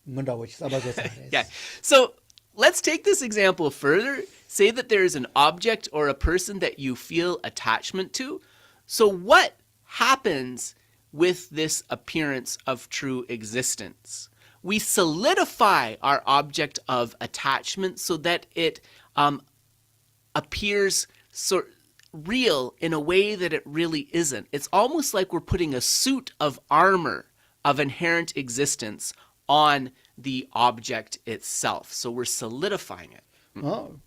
문다고 사바져서. Yeah. So let's take this example further. Say that there is an object or a person that you feel attachment to. So what happens with this appearance of true existence? We solidify our object of attachment so that it appears real in a way that it really isn't. It's almost like we're putting a suit of armor of inherent existence on the object itself. So we're solidifying it.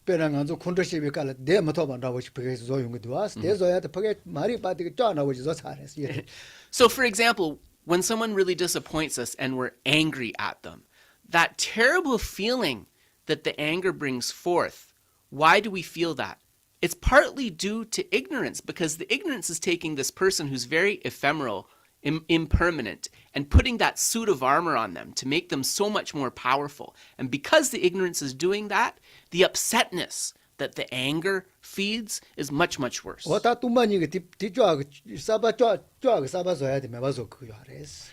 빼랑 안저 콘트시비 깔 데모터 반다고 싶게 조용 것도 와스. 대조야도 벽에 말이 빠지게 쫙나고 저 잘했어. So for example, when someone really disappoints us and we're angry at them, that terrible feeling that the anger brings forth, why do we feel that? It's partly due to ignorance, because the ignorance is taking this person who's very ephemeral, impermanent, and putting that suit of armor on them to make them so much more powerful. And because the ignorance is doing that, the upsetness that the anger feeds is much, much worse. 다 뚱만이게 뒤쫙 사바 사바서야 돼. 매바서 그거 하레스.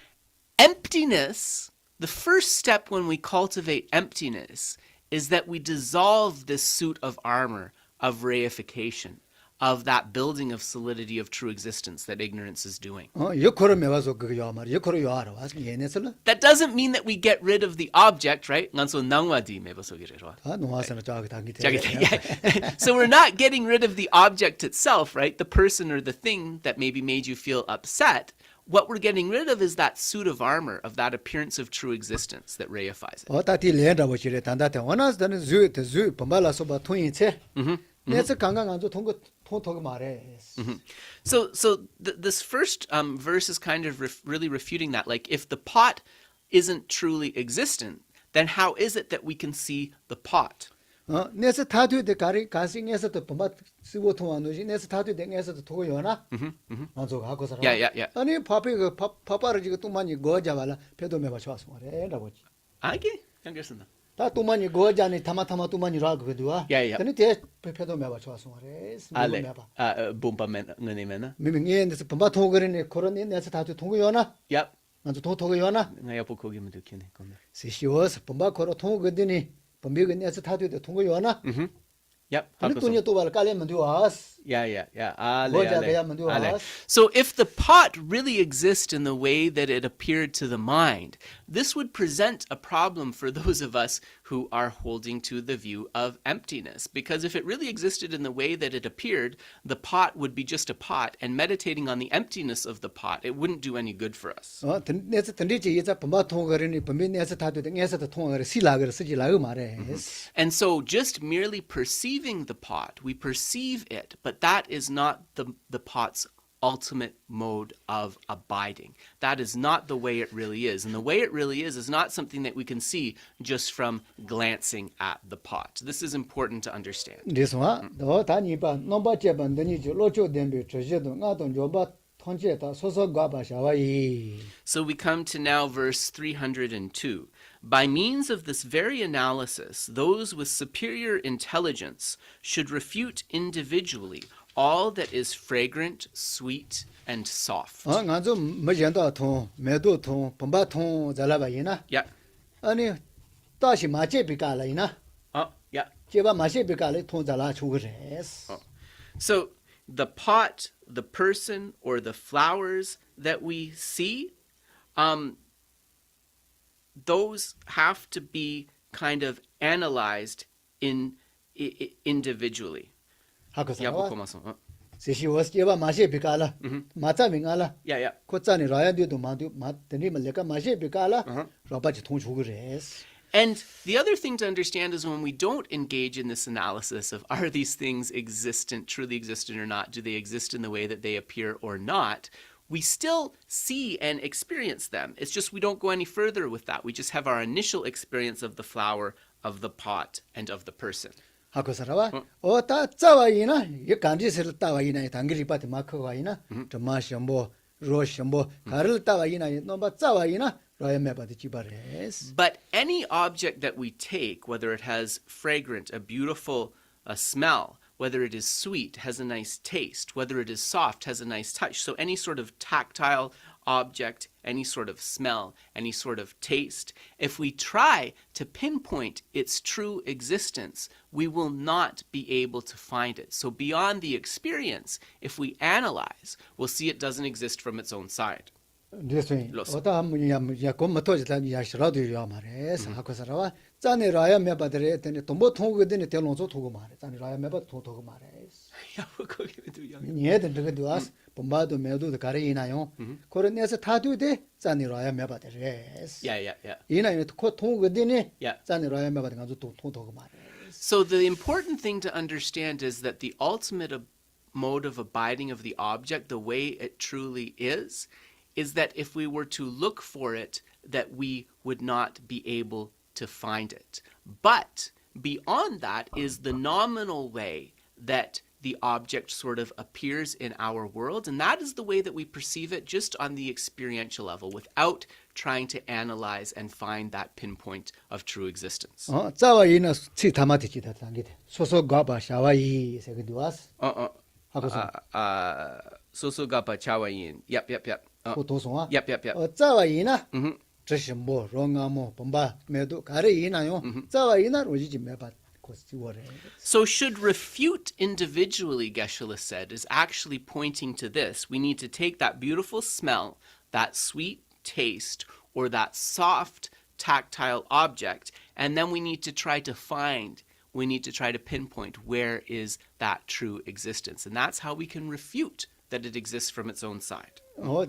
Emptiness, the first step when we cultivate emptiness is that we dissolve this suit of armor of reification, of that building of solidity of true existence that ignorance is doing. 역으로 매바서 그거 요 말. 역으로 요 알아. 와스 얘네들은 That doesn't mean that we get rid of the object, right? nganso nangwadi mebasogirewa. 다 노아서는 쫙 당기 돼. Yeah. So we're not getting rid of the object itself, right? The person or the thing that maybe made you feel upset. What we're getting rid of is that suit of armor, of that appearance of true existence that reifies it. 다티 렌다고 지레 단다테 원하스다는 주 범발라서 봐 통인체. 내서 강강 안저 통통 말해. So this first verse is kind of really refuting that. Like, if the pot isn't truly existent, then how is it that we can see the pot? 내서 타투데 가싱에서도 범바 쓰고 통하는지 내서 타투데 내서도 통요나. 안저 하고 살아. Yeah. 아니 파피 그 파파르지가 뚱만이 거자발라 배도 매바 좋아서 말해라고. 아기 알겠습니다. 다 뚱만이 거자니 타마타마 뚱만이라 그거도와. Yeah. 근데 대 배도 매바 좋아서 말해. 알레. bombamen ngene. 미밍에서 범바 통거리네 코로니 내서 타투 통요나. Yep. 안저 통요나. Ngaya po kogi mo dukene konda. 시시워서 범바 코로 통거드니 범비가 내서 타도도 통고요나. Yep. 근데 하고서. 돈이 또 발 깔려면 되와스. Yeah. Ale, 뭐자 ale, 그야면 ale. 되와스. So if the pot really exists in the way that it appeared to the mind, this would present a problem for those of us who are holding to the view of emptiness. Because if it really existed in the way that it appeared, the pot would be just a pot, and meditating on the emptiness of the pot, it wouldn't do any good for us. 내서 던지지 이자 범바 통거리니 범비 내서 타도도 내서도 통거리 시라거 쓰지 라고 말해. And so just merely perceiving the pot, we perceive it, but that is not the pot's ultimate mode of abiding. That is not the way it really is. And the way it really is not something that we can see just from glancing at the pot. This is important to understand. 그래서 너 다니바 넘바 제반 되니죠. 로조 덴비 저제도 나도 줘봐 통제다 소소 가바 샤와이. So we come to now verse 302. By means of this very analysis, those with superior intelligence should refute individually all that is fragrant, sweet, and soft. 나도 뭐전도 통 매도 통 범바 통 잘라봐이나. Yeah. 아니 다시 마제 비가라이나. Yeah. 제바 마제 비가래 통 잘라 주거레스. So the pot, the person, or the flowers that we see, those have to be kind of analyzed individually. 하고서 세시워스 제바 마제 비가라. 마자 빙가라. Yeah. 코짜니 라야디도 마도 마드니 말레가 마제 비가라. 로바지 통 주거레스. And the other thing to understand is when we don't engage in this analysis of are these things truly existent or not, do they exist in the way that they appear or not, we still see and experience them. It's just we don't go any further with that. We just have our initial experience of the flower, of the pot, and of the person. 하고서라와 어따 짜와이나 이 간지스를 따와이나 당기리 바트 마크와이나 저마셴보 로셴보 가를 따와이나 넘바 짜와이나 라야메바드 지바레스. But any object that we take, whether it has fragrant, a beautiful smell, whether it is sweet, has a nice taste, whether it is soft, has a nice touch. So any sort of tactile object, any sort of smell, any sort of taste, if we try to pinpoint its true existence, we will not be able to find it. So beyond the experience, if we analyze, we'll see it doesn't exist from its own side. 됐어요. 어따 뭐야 고모토지다 야시라도 요 말레스 하고서라와 짜네 라야메바드레 했더니 돈보 통거더니 대롱조 통고 말해. 짜네 라야메바 통고 말레스. Yeah, we'll go give it to you. 니에든 저거도 와스 bom바도 매도도 가리나요. 그런데서 타도데 짜네 라야메바드레스. Yeah. 이나요 코 통거더니 Yeah. 짜네 라야메바드 가서 통고 말해. So the important thing to understand is that the ultimate mode of abiding of the object, the way it truly is that if we were to look for it, that we would not be able to find it. But beyond that is the nominal way that the object sort of appears in our world, and that is the way that we perceive it just on the experiential level without trying to analyze and find that pinpoint of true existence. 짜와이나 치 타마티치다 당기데 소소 가바 샤와이 세게도 와스. 하고서 소소가파 차와인. Yep. 고도송아. Yep. 짜와이나这是么롱아모 bom바 매도 가리나요. 짜와이나 로지지 매바 고스티워레. So should refute individually, Geshe said, is actually pointing to this. We need to take that beautiful smell, that sweet taste, or that soft tactile object, and then we need to try to pinpoint where is that true existence. And that's how we can refute that it exists from its own side. So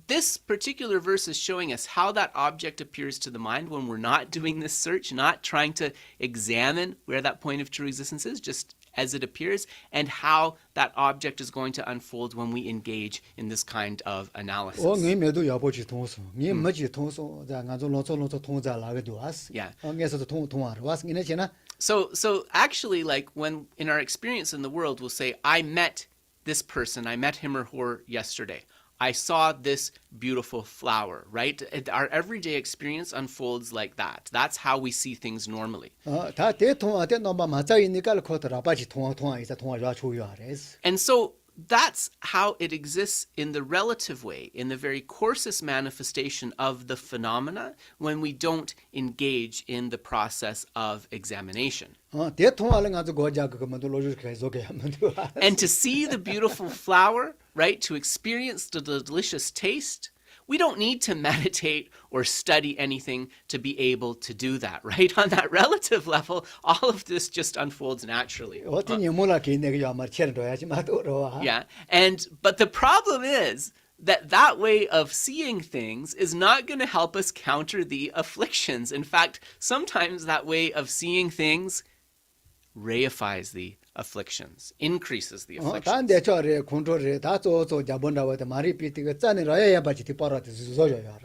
this particular verse is showing us how that object appears to the mind when we're not doing this search, not trying to examine where that point of true existence is, just as it appears, and how that object is going to unfold when we engage in this kind of analysis. Yeah. So actually, like when in our experience in the world, we'll say, I met this person, I met him or her yesterday. I saw this beautiful flower, right? Our everyday experience unfolds like that. That's how we see things normally. And so that's how it exists in the relative way, in the very coarsest manifestation of the phenomena when we don't engage in the process of examination. 대통령은 아주 고자 그거만도 로직하게 소개하면 돼. And to see the beautiful flower, right, to experience the delicious taste, we don't need to meditate or study anything to be able to do that, right? On that relative level, all of this just unfolds naturally. 어떤 몰라 개인에게 아마 체르도야지 마도로. Yeah. But the problem is that way of seeing things is not going to help us counter the afflictions. In fact, sometimes that way of seeing things reifies the afflictions, increases the afflictions. 단데 저래 컨트롤에 다조조 잡본다고 말이 비티가 짠이라야 바지티 빠라티 조조야.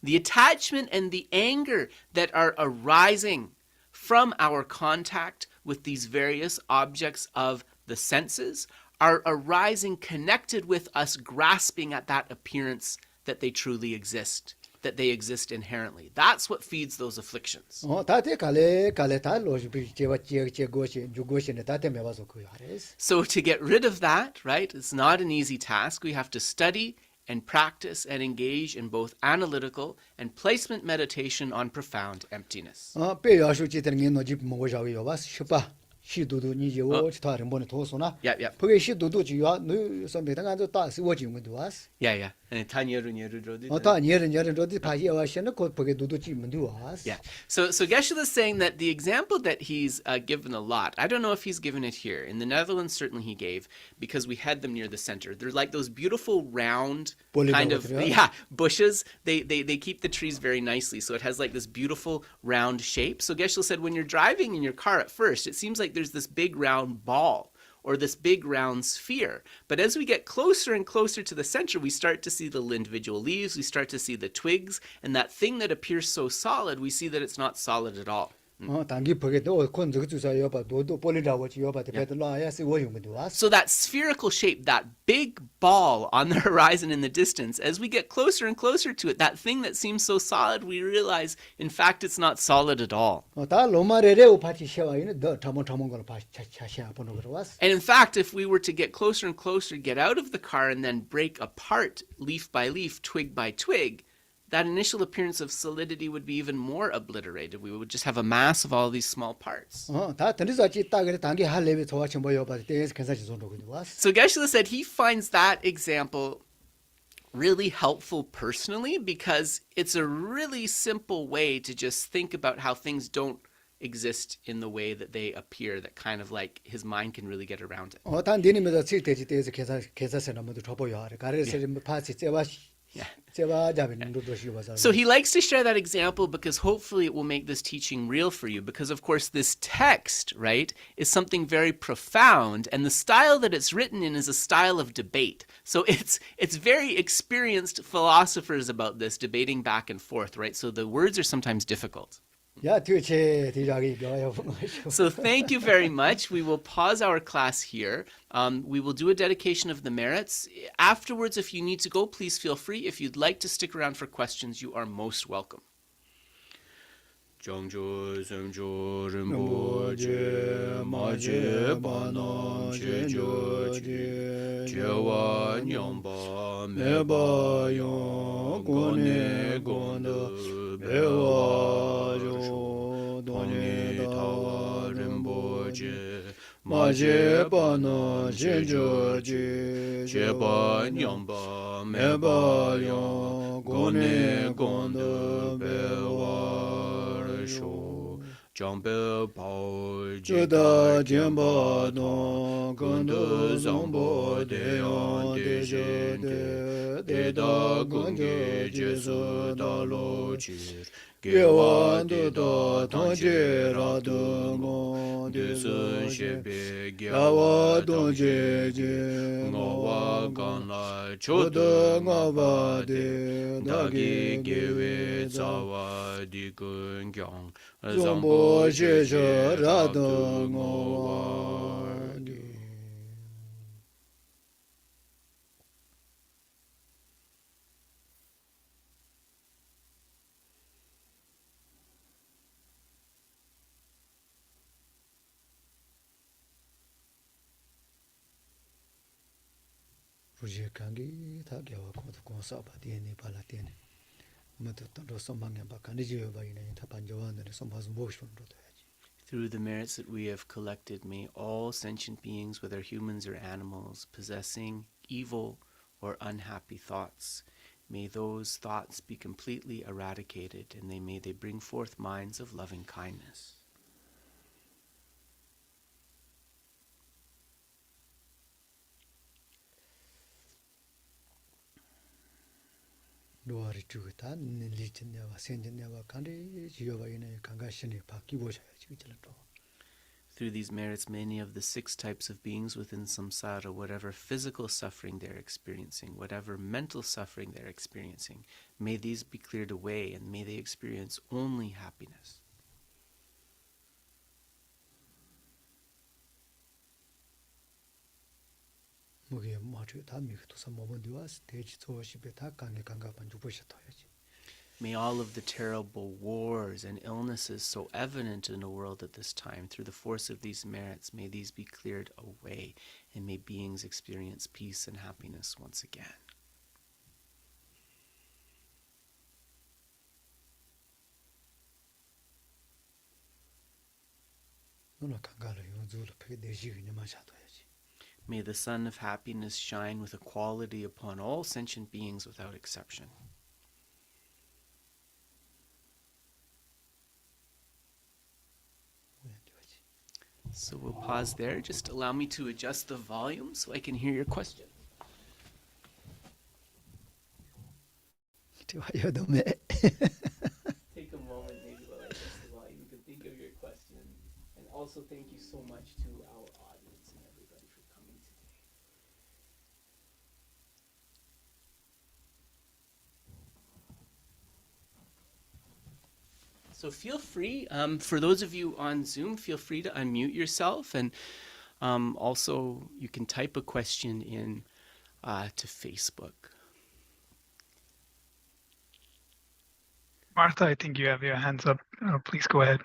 The attachment and the anger that are arising from our contact with these various objects of the senses are arising connected with us grasping at that appearance that they truly exist, that they exist inherently. That's what feeds those afflictions. 다테 갈래 다 로지비 제와 제고시 주고시네 다테 메와서 그 하레스. So to get rid of that, right, it's not an easy task. We have to study and practice and engage in both analytical and placement meditation on profound emptiness. 빼야수 지들은 노집 뭐자고 요바스 슈파 시도도 니제오 다른 번에 도소나. Yep. 그게 시도도 지야 너 선배당 안저 다스 워지문도 와스. Yeah. And 다 니르 저디 파지와시는 곧 그게 도도 지문도 와스. Yeah. So Geshe is saying that the example that he's given a lot, I don't know if he's given it here. In the Netherlands, certainly he gave, because we had them near the center. They're like those beautiful round kind of bushes. They keep the trees very nicely. So it has like this beautiful round shape. So Geshe said when you're driving in your car at first, it seems like there's this big round ball or this big round sphere. But as we get closer and closer to the center, we start to see the individual leaves, we start to see the twigs, and that thing that appears so solid, we see that it's not solid at all. 단기 보게도 콘저 주사 여바 도도 볼이라고 지여바 대패들라야스 워용문도 와스. So that spherical shape, that big ball on the horizon in the distance, as we get closer and closer to it, that thing that seems so solid, we realize, in fact, it's not solid at all. 다 로마레레 우파치 셔와이는 더 타몬 걸 파샤샤 보는 거 와스. And in fact, if we were to get closer and closer, get out of the car and then break apart leaf by leaf, twig by twig, that initial appearance of solidity would be even more obliterated. We would just have a mass of all these small parts. 다 드리자치 따그레 단기 할레비 도와치 뭐 여바 대에서 괜찮지 손도고 와스. So Geshe said he finds that example really helpful personally because it's a really simple way to just think about how things don't exist in the way that they appear, that kind of like his mind can really get around it. 단 디니메다 칠때지 때에서 계산세나 모두 줘보여 하래. 가르에서 파치 제와시. So he likes to share that example because hopefully it will make this teaching real for you, because of course this text, right, is something very profound, and the style that it's written in is a style of debate. So it's very experienced philosophers about this, debating back and forth, right? So the words are sometimes difficult. So thank you very much. We will pause our class here. We will do a dedication of the merits. Afterwards, if you need to go, please feel free. If you'd like to stick around for questions, you are most welcome. 정조 semjo rinpoche maje bana jejoji jewa nyamba meba yon gone gonda bewa jo doni tawa rinpoche maje bana jejoji jewa nyamba meba yon gone gonda bewa Jambe Pao Jida Jimba No Gunda Zambo Deon Dejende Deda Gungi Jesu Dalo Chir Gewan Deda Tanje Radungo Desun Shebe Gyawa Donje Ngawa Ganla Choda Ngawa De Dagi Gewe Zawa Digun Gyang Zambo Jeje Radungo 부지 강기 다 겨워 고서 봐 DNA 발라 DNA 뭐도 또 소망에 봐 간지여 봐이네 다 반저원들이 소마스 보시는도 돼야지. Through the merits that we have collected, may all sentient beings, whether humans or animals, possessing evil or unhappy thoughts, may those thoughts be completely eradicated, and may they bring forth minds of loving kindness. 노아리 주다 리친냐와 센진냐와 간디 지여바이네 강가신이 바뀌고셔야지 그절도. Through these merits, many of the 6 types of beings within samsara, whatever physical suffering they're experiencing, whatever mental suffering they're experiencing, may these be cleared away, and may they experience only happiness. 무게 마주 다 미도 삼모본디와스 대지 조시베 다 강에 강가반 주보셔야지. May all of the terrible wars and illnesses so evident in the world at this time, through the force of these merits, may these be cleared away, and may beings experience peace and happiness once again. 너는 강가를 용주로 펴게 내시기냐만 샤도야지. May the sun of happiness shine with equality upon all sentient beings without exception. So we'll pause there. Just allow me to adjust the volume so I can hear your question. 여도매. Take a moment maybe while I adjust the volume. You can think of your question. And also thank you so much to our audience and everybody for coming today. So feel free, for those of you on Zoom, feel free to unmute yourself, and also you can type a question in to Facebook. Martha, I think you have your hands up. Please go ahead.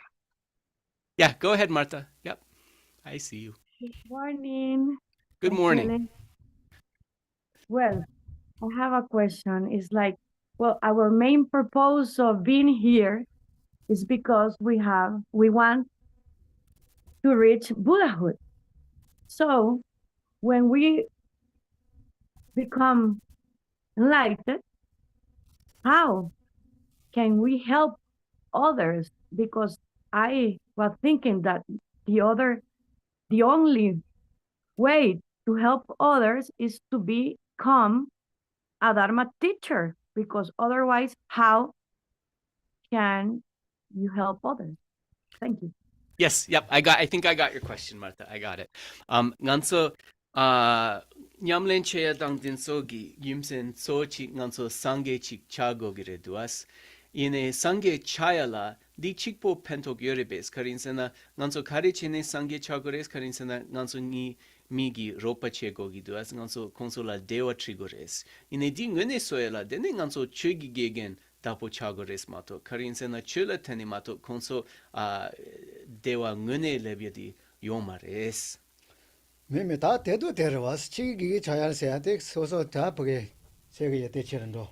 Yeah, go ahead, Martha. Yep, I see you. Good morning. Good morning. Angele. Well, I have a question. It's like, well, our main purpose of being here is because we want to reach Buddhahood. So when we become enlightened, how can we help others? Because I was thinking that the only way to help others is to become a Dharma teacher, because otherwise, how can you help others? Thank you. Yes, yep, I think I got your question, Martha. I got it. Nganso nyamlen cheya dang din sogi yumsen so chi nganso sangye chik chago gire duas. Ine sangye chayala di chikpo pentok yorebes karinsena nganso kare chene sangye chagores karinsena nganso ni migi ropa che gogi duas nganso konsola dewa trigores. Ine di ngene soela dene nganso chugi gegen dapo chagores mato karinsena chula teni mato konso dewa ngene lebyadi yomares. 매매 다 대도 데려와서 치기 자야세한테 소소 다 보게 세계 대치는도.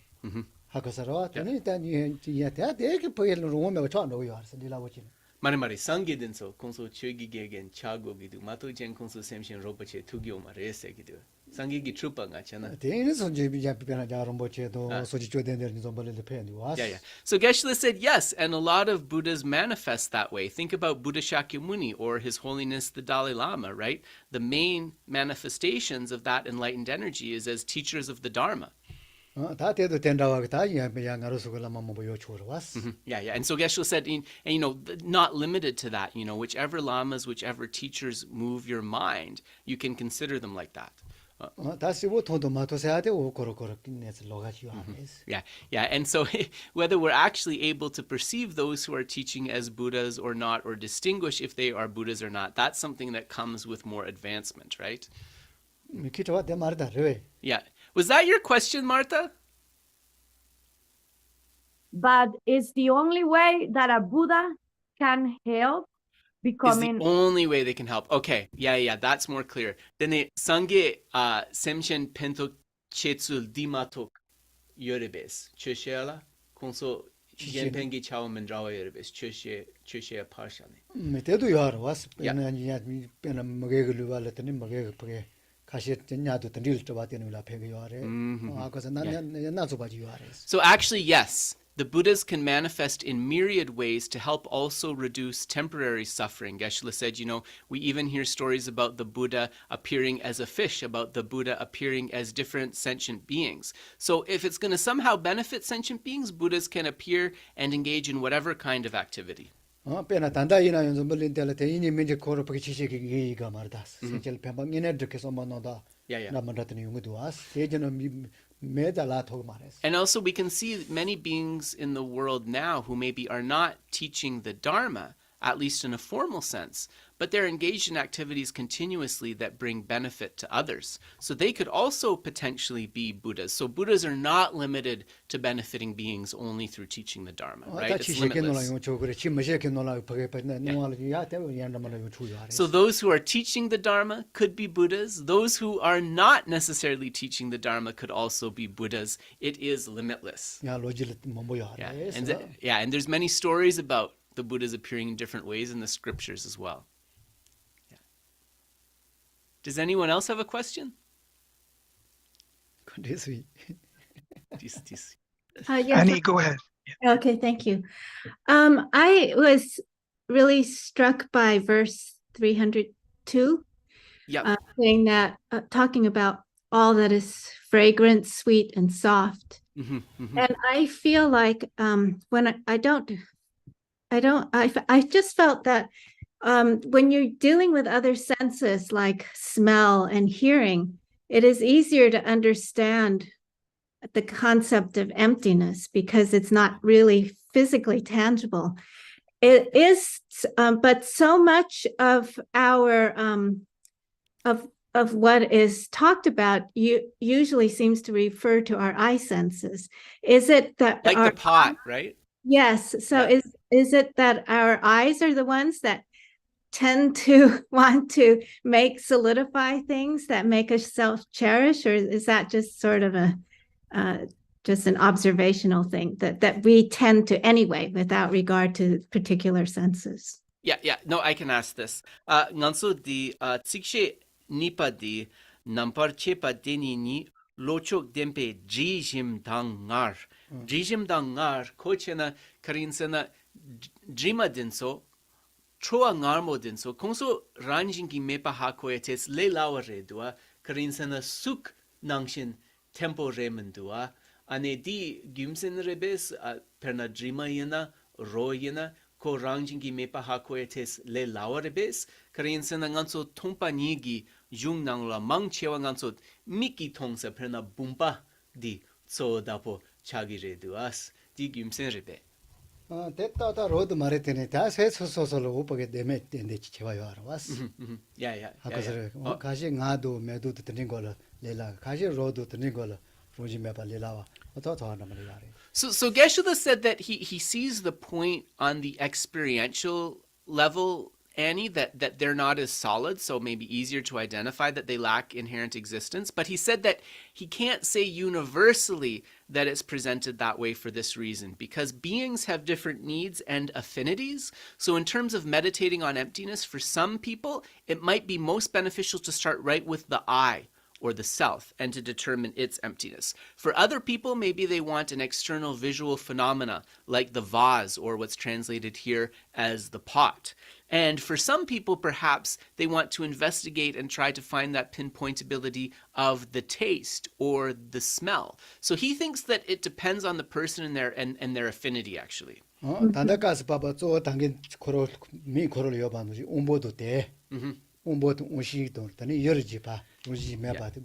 하고서로 저는 일단 이야 대게 보일로 오면 처음으로 요하서 니라고지. Mare sangue denso konso chugi gegen chago gidu mato jen konso semshin ropache tugyo marese gidu. Sangue gi trupa nga chana. 대는 손지 비자 비변하 자롬보체도 소지 조된들 좀 벌레 패니 와스. Yeah. So Geshe said yes, and a lot of Buddhas manifest that way. Think about Buddha Shakyamuni or His Holiness the Dalai Lama, right? The main manifestations of that enlightened energy is as teachers of the Dharma. 다 대도 된다고 다 양아로 수고라만 뭐 요초로 왔어. Yeah. And so Geshe said, and not limited to that, whichever lamas, whichever teachers move your mind, you can consider them like that. 다시 뭐 돈도 마토세야 되고 고로고로 끝내서 로가지요 하면서. Yeah. And so whether we're actually able to perceive those who are teaching as Buddhas or not, or distinguish if they are Buddhas or not, that's something that comes with more advancement, right? 기초와 내 말이다. 왜? Yeah. Was that your question, Martha? But it's the only way that a Buddha can help Is becoming. the only way they can help. Okay. Yeah. That's more clear. Then sangye semshen pento chetsul dimatok yorebes. Cheshela, konso Chishin. yenpengi chao mendrawa yorebes. Cheshe parshane. 메테도 요하러 왔어. 야. 페나 먹게 글루발했더니 먹게 그게 가시 전야도 던질 때 봤더니 라 페게 요하래. 아까서 나나서 봐지 요하래. So actually, yes, the Buddhas can manifest in myriad ways to help also reduce temporary suffering. Geshe said, we even hear stories about the Buddha appearing as a fish, about the Buddha appearing as different sentient beings. So if it's going to somehow benefit sentient beings, Buddhas can appear and engage in whatever kind of activity. 페나 단다이나 연서 멀린 때를 대인이 민지 코르프게 지식이가 말다. 생절 뱀방이네 드께서 만나다. Yeah. 나만다더니 용도 왔어. 예전은 메달라토 말했어. And also we can see many beings in the world now who maybe are not teaching the Dharma, at least in a formal sense, but they're engaged in activities continuously that bring benefit to others. So they could also potentially be Buddhas. So Buddhas are not limited to benefiting beings only through teaching the Dharma, right? It's limitless. So those who are teaching the Dharma could be Buddhas. Those who are not necessarily teaching the Dharma could also be Buddhas. It is limitless. 야, And there's many stories about the Buddhas appearing in different ways in the scriptures as well. Yeah. Does anyone else have a question? This Yes. Annie, go ahead. Okay, thank you. I was really struck by verse 302, saying that, talking about all that is fragrant, sweet, and soft. And I feel like when I just felt that when you're dealing with other senses like smell and hearing, it is easier to understand the concept of emptiness because it's not really physically tangible. It is, but so much of our of what is talked about usually seems to refer to our eye senses. Is it that like the pot, right? Yes. So is it that our eyes are the ones that tend to want to solidify things that make us self-cherish, or is that just sort of just an observational thing that we tend to anyway without regard to particular senses? Yeah. No, I can ask this. Nganso di tsikshe nipa di nampar chepa deni ni lochok dempe jijim dangar. Jijim dangar kochena karinsena jima dinso troa ngarmo dinso kongso ranjingi mepa hakoetes le laware dua karinsena suk nangshin tempo remendua ane di gymsen rebes perna jima yena ro yena ko ranjingi mepa hakoetes le laware bes karinsena nganso tompa nigi jung nangla mangchewa nganso miki tongsa perna bumpa di so dapo chagire duas di gymsen rebe. 됐다 로드 말했더니 다 세서서로 오빠게 내매 된데 제와요 알아왔어. Yeah. 아까서 가시 나도 매도 듣는 거라 레라 가시 로도 듣는 거라 로지 매바 레라와 더 하나 말이야. So Geshe said that he sees the point on the experiential level, Annie, that they're not as solid, so maybe easier to identify that they lack inherent existence. But he said that he can't say universally that it's presented that way for this reason, because beings have different needs and affinities. So in terms of meditating on emptiness, for some people, it might be most beneficial to start right with the I, or the self, and to determine its emptiness. For other people, maybe they want an external visual phenomena, like the vase, or what's translated here as the pot. And for some people, perhaps, they want to investigate and try to find that pinpointability of the taste or the smell. So he thinks that it depends on the person and their affinity, actually. 단다가스 봐봐 저 당긴 코로 미 코로를 여반지 온보도 돼. 온보도 오시도 더니 열지 봐. 우지 매바도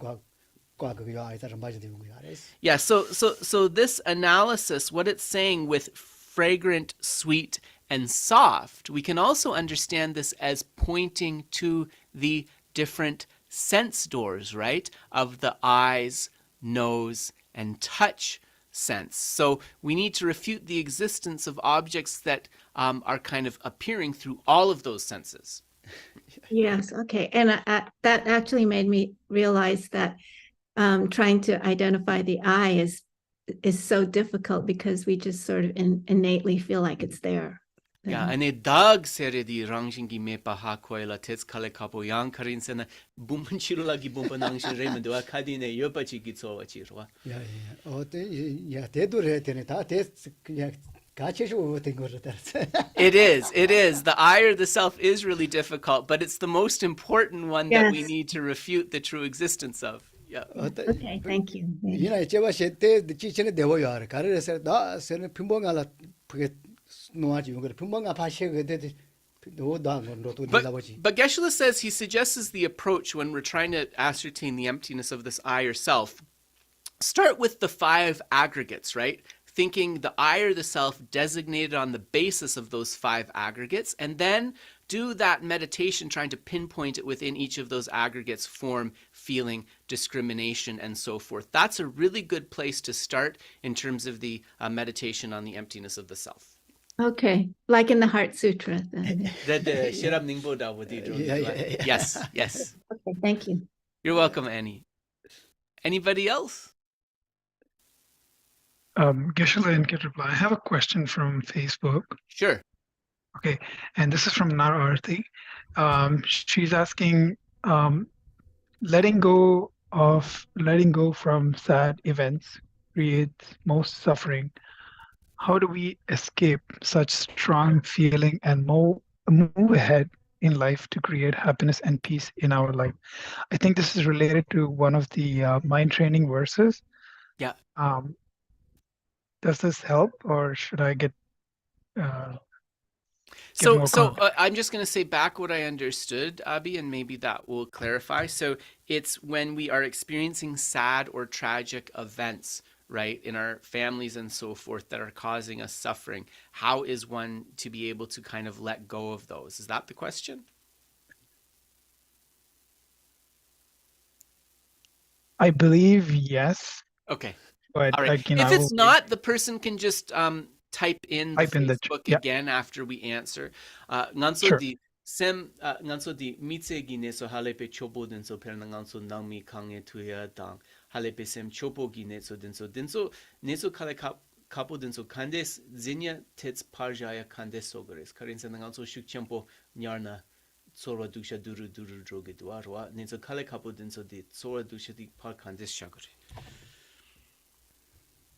과거가 아이다를 맞아 되는 거야. Yeah, so this analysis, what it's saying with fragrant, sweet, and soft, we can also understand this as pointing to the different sense doors, right? Of the eyes, nose, and touch sense. So we need to refute the existence of objects that are kind of appearing through all of those senses. Yes. Okay. And that actually made me realize that trying to identify the I is so difficult because we just sort of innately feel like it's there. Yeah, and a dog said the rangshingi me paha koila tets kale kapo yang karin sena bumpanchiro lagi bumpanang shirema do akadine yopachi gitso wachirwa. Yeah. Yeah, they do it in it. Yeah, It is. The I or the self is really difficult, but it's the most important one that we Yes. need to refute the true existence of. Yeah. Okay, thank you. You know, 제가 때 지치는 대보여. 가르에서 나 세는 핀봉알라 그게 노아지 이거 핀봉아 파시게 돼. But Geshe says he suggests the approach when we're trying to ascertain the emptiness of this I or self. Start with the 5 aggregates, right? Thinking the I or the self designated on the basis of those 5 aggregates, and then do that meditation trying to pinpoint it within each of those aggregates: form, feeling, discrimination, and so forth. That's a really good place to start in terms of the meditation on the emptiness of the self. Okay, like in the Heart Sutra. Then. Yes. Okay, thank you. You're welcome, Annie. Anybody else? Geshe and Ketrapla, I have a question from Facebook. Sure. Okay, and this is from Nara Arthi. She's asking, letting go from sad events creates most suffering. How do we escape such strong feeling and move ahead in life to create happiness and peace in our life? I think this is related to one of the mind training verses. Yeah. Does this help, or should I get? So I'm just going to say back what I understood, Abhi, and maybe that will clarify. So it's when we are experiencing sad or tragic events, right, in our families and so forth that are causing us suffering. How is one to be able to kind of let go of those? Is that the question? I believe yes. Okay. But all right. again, if it's not, the person can just type in the Facebook yeah. again after we answer. Nganso Sure. di sem nganso di mitse gine so halepe chopo den so perna nganso nangmi kange tuya dang halepe sem chopo gine so denso neso kale kapo denso kandes zinya tets parjaya kandes sogores karin sen nganso shukchampo nyarna sora duksha duru droge duarwa neso kale kapo denso di sora duksha di par kandes shagore.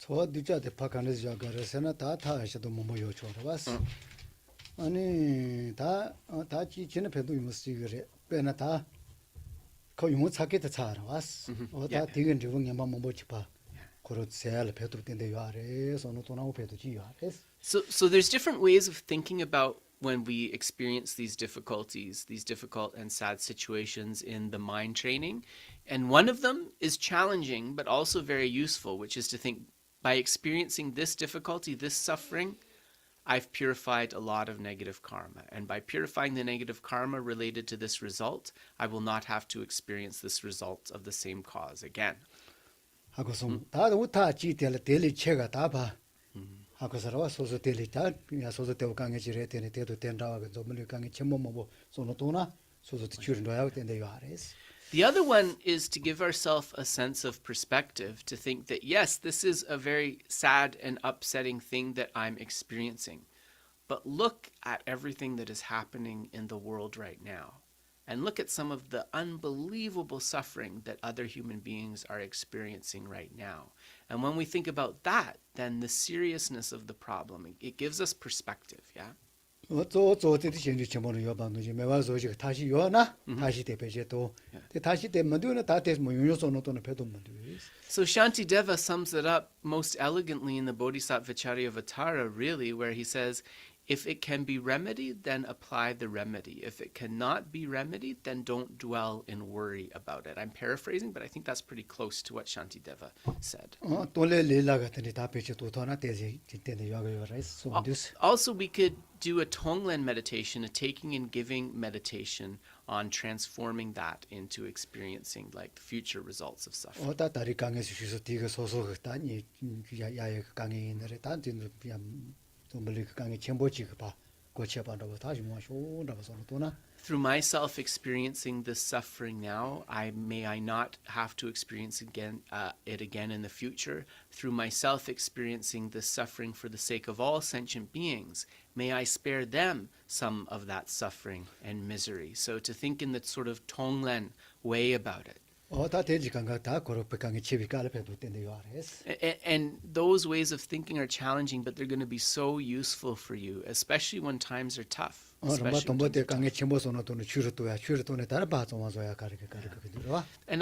저 뒤자대 파칸에서 자가르세나 다 타셔도 뭐 요초로 왔어. 아니 다 지치는 배도 이무스 그래. 빼나 다 거의 뭐 찾게도 잘 왔어. 다 되긴 되는 게만 뭐 봐. 그렇세알 배도 된데 요아래 손으로 나오 배도 지요아래. So there's different ways of thinking about when we experience these difficult and sad situations in the mind training. And one of them is challenging, but also very useful, which is to think, by experiencing this difficulty, this suffering, I've purified a lot of negative karma. And by purifying the negative karma related to this result, I will not have to experience this result of the same cause again. 하고서 다 우타 지텔 텔리 체가 다 봐. 하고서와 소소 텔리 다 소소 때고 강해지래 되네 때도 된다고 좀 강해 첨모 뭐 손도나 소소 줄인도야 된대 요아래. The other one is to give ourselves a sense of perspective, to think that, yes, this is a very sad and upsetting thing that I'm experiencing, but look at everything that is happening in the world right now, and look at some of the unbelievable suffering that other human beings are experiencing right now. And when we think about that, then the seriousness of the problem, it gives us perspective, yeah? 어쩌어쩌어때도 현재 전문을 요방도지 매와서 지금 다시 요나 다시 대배제도 다시 대만도는 다 대서 뭐 요소는 또는 배도 못 So Shantideva sums it up most elegantly in the Bodhisattva Charyavatara, really, where he says, if it can be remedied, then apply the remedy. If it cannot be remedied, then don't dwell and worry about it. I'm paraphrasing, but I think that's pretty close to what Shantideva said. Also, we could do a Tonglen meditation, a taking and giving meditation on transforming that into experiencing like the future results of suffering. 고쳐 봐도 다시 뭐 쇼라고 소노도나 Through myself experiencing this suffering now, may I not have to experience it again in the future. Through myself experiencing this suffering for the sake of all sentient beings, may I spare them some of that suffering and misery. So to think in that sort of Tonglen way about it. 다 대지간가 다 고로백강에 집이가를 배울 때인데 요아레스. And those ways of thinking are challenging, but they're going to be so useful for you, especially when times are tough. And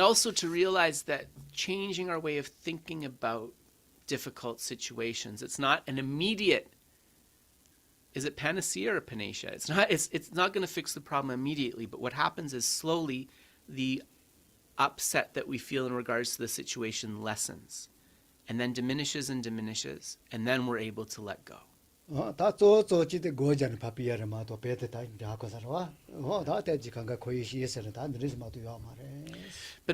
also to realize that changing our way of thinking about difficult situations, it's not an immediate, is it panacea or panacea? It's not going to fix the problem immediately, but what happens is slowly the upset that we feel in regards to the situation lessens and then diminishes, and then we're able to let go. But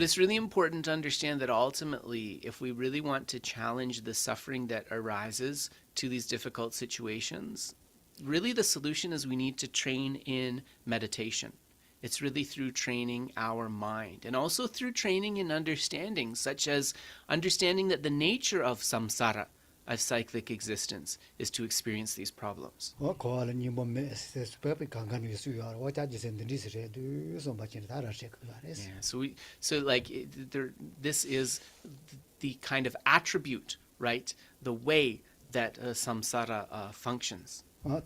it's really important to understand that ultimately, if we really want to challenge the suffering that arises to these difficult situations, really the solution is we need to train in meditation. It's really through training our mind, and also through training in understanding, such as understanding that the nature of samsara, of cyclic existence, is to experience these problems. Yeah, this is the kind of attribute, right? The way that samsara functions. So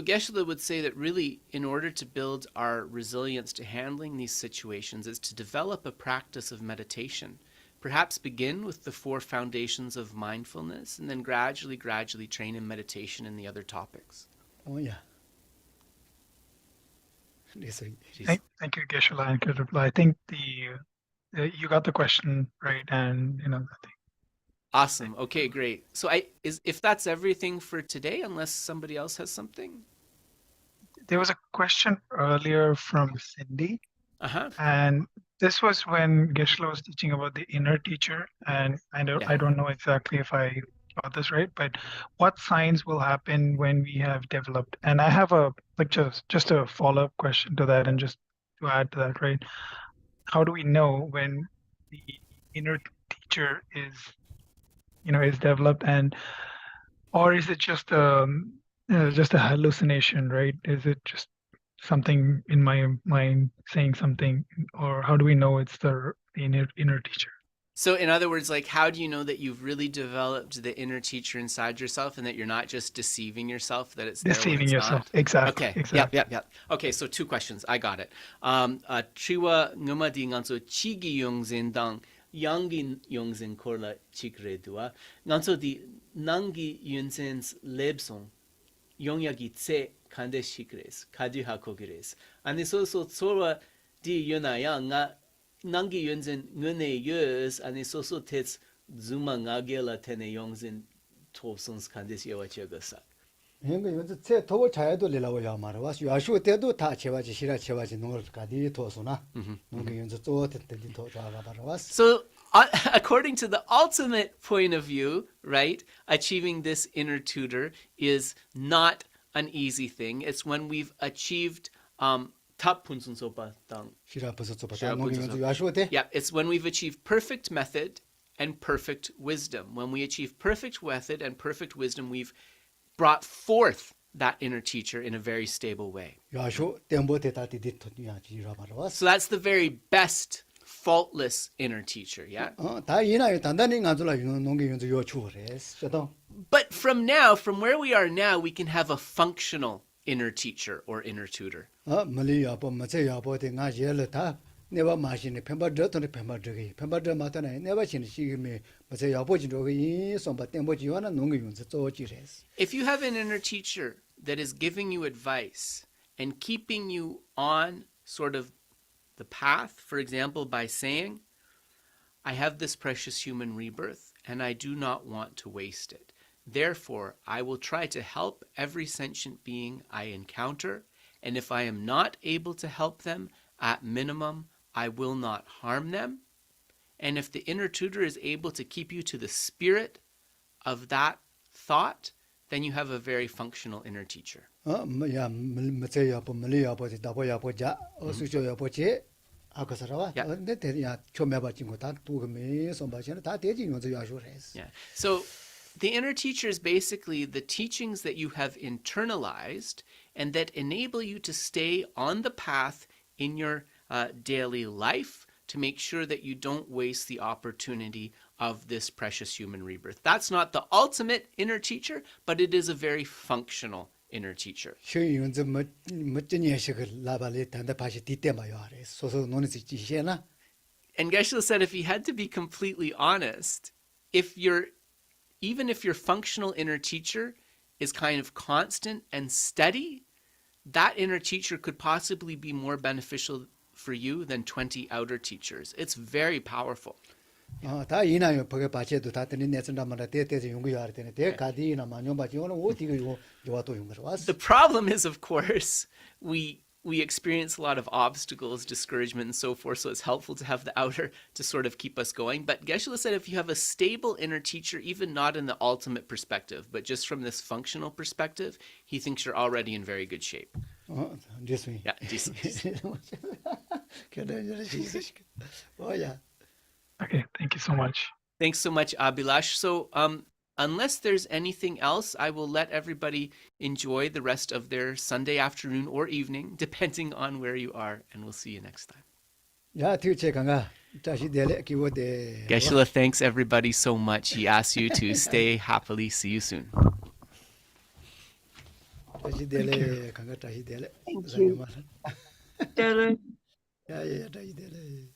Geshe would say that really, in order to build our resilience to handling these situations, is to develop a practice of meditation. Perhaps begin with the 4 foundations of mindfulness, and then gradually train in meditation and the other topics. Oh yeah. Thank you, Geshe. And good reply. I think you got the question right, and I think. Awesome. Okay, great. So if that's everything for today, unless somebody else has something. There was a question earlier from Cindy. Uh-huh. And this was when Geshe was teaching about the inner teacher, and I don't know exactly if I got this right, but what signs will happen when we have developed? And I have just a follow-up question to that, and just to add to that, right? How do we know when the inner teacher is developed, or is it just a hallucination, right? Is it just something in my mind saying something, or how do we know it's the inner teacher? So in other words, like, how do you know that you've really developed the inner teacher inside yourself, and that you're not just deceiving yourself, that it's deceiving there yourself? Not? Exactly. Okay. Exactly. Yep. Okay, so 2 questions. I got it. Chiwa ngumadi nganso chigi yongzin dang yangi yongzin korla chikredua nganso di nangi yunzins lebsong yongyagi tse kande shikres kadi hakogres ani so sorwa di yuna nga nangi yunzin ngune yus ani so tets zuma ngagela tene yongzin topsons kande yewachegasa. So according to the ultimate point of view, right, achieving this inner tutor is not an easy thing. It's when we've achieved it's when we've achieved perfect method and perfect wisdom. When we achieve perfect method and perfect wisdom, we've brought forth that inner teacher in a very stable way. So that's the very best faultless inner teacher, yeah? But from where we are now, we can have a functional inner teacher or inner tutor. If you have an inner teacher that is giving you advice and keeping you on sort of the path, for example, by saying, I have this precious human rebirth and I do not want to waste it. Therefore, I will try to help every sentient being I encounter, and if I am not able to help them, at minimum, I will not harm them. And if the inner tutor is able to keep you to the spirit of that thought, then you have a very functional inner teacher. 야, 뭐제 야보 멀리 야보지 다보 야보자 어수조 야보지 아까서라와 근데 대야 초매받진 거다 두금이 손바지는 다 대지 용서 야쇼레스. Yeah. So the inner teacher is basically the teachings that you have internalized and that enable you to stay on the path in your daily life to make sure that you don't waste the opportunity of this precious human rebirth. That's not the ultimate inner teacher, but it is a very functional inner teacher. 쇼윤저 멋진 예식을 라발리 단다 다시 뒤때마요 아래 소소 논이 지시해나. And Geshe said if he had to be completely honest, even if your functional inner teacher is kind of constant and steady, that inner teacher could possibly be more beneficial for you than 20 outer teachers. It's very powerful. 다 이나요 버게 바체도 다 되는 내선다마다 대대서 연구해야 되네. 대 가디나 만용바지 오늘 어디가 요 요와도 연구를 왔어. The problem is, of course, we experience a lot of obstacles, discouragement, and so forth, so it's helpful to have the outer to sort of keep us going. But Geshe said if you have a stable inner teacher, even not in the ultimate perspective, but just from this functional perspective, he thinks you're already in very good shape. This way. Yeah, decent. Oh yeah. Okay, thank you so much. Thanks so much, Abhilash. So unless there's anything else, I will let everybody enjoy the rest of their Sunday afternoon or evening, depending on where you are, and we'll see you next time. 야, 뒤에 강아. 다시 내래 기워대. Geshe thanks everybody so much. He asks you to stay happily. See you soon. 다시 내래 강아 다시 내래. Thank you. 야, 다시 내래.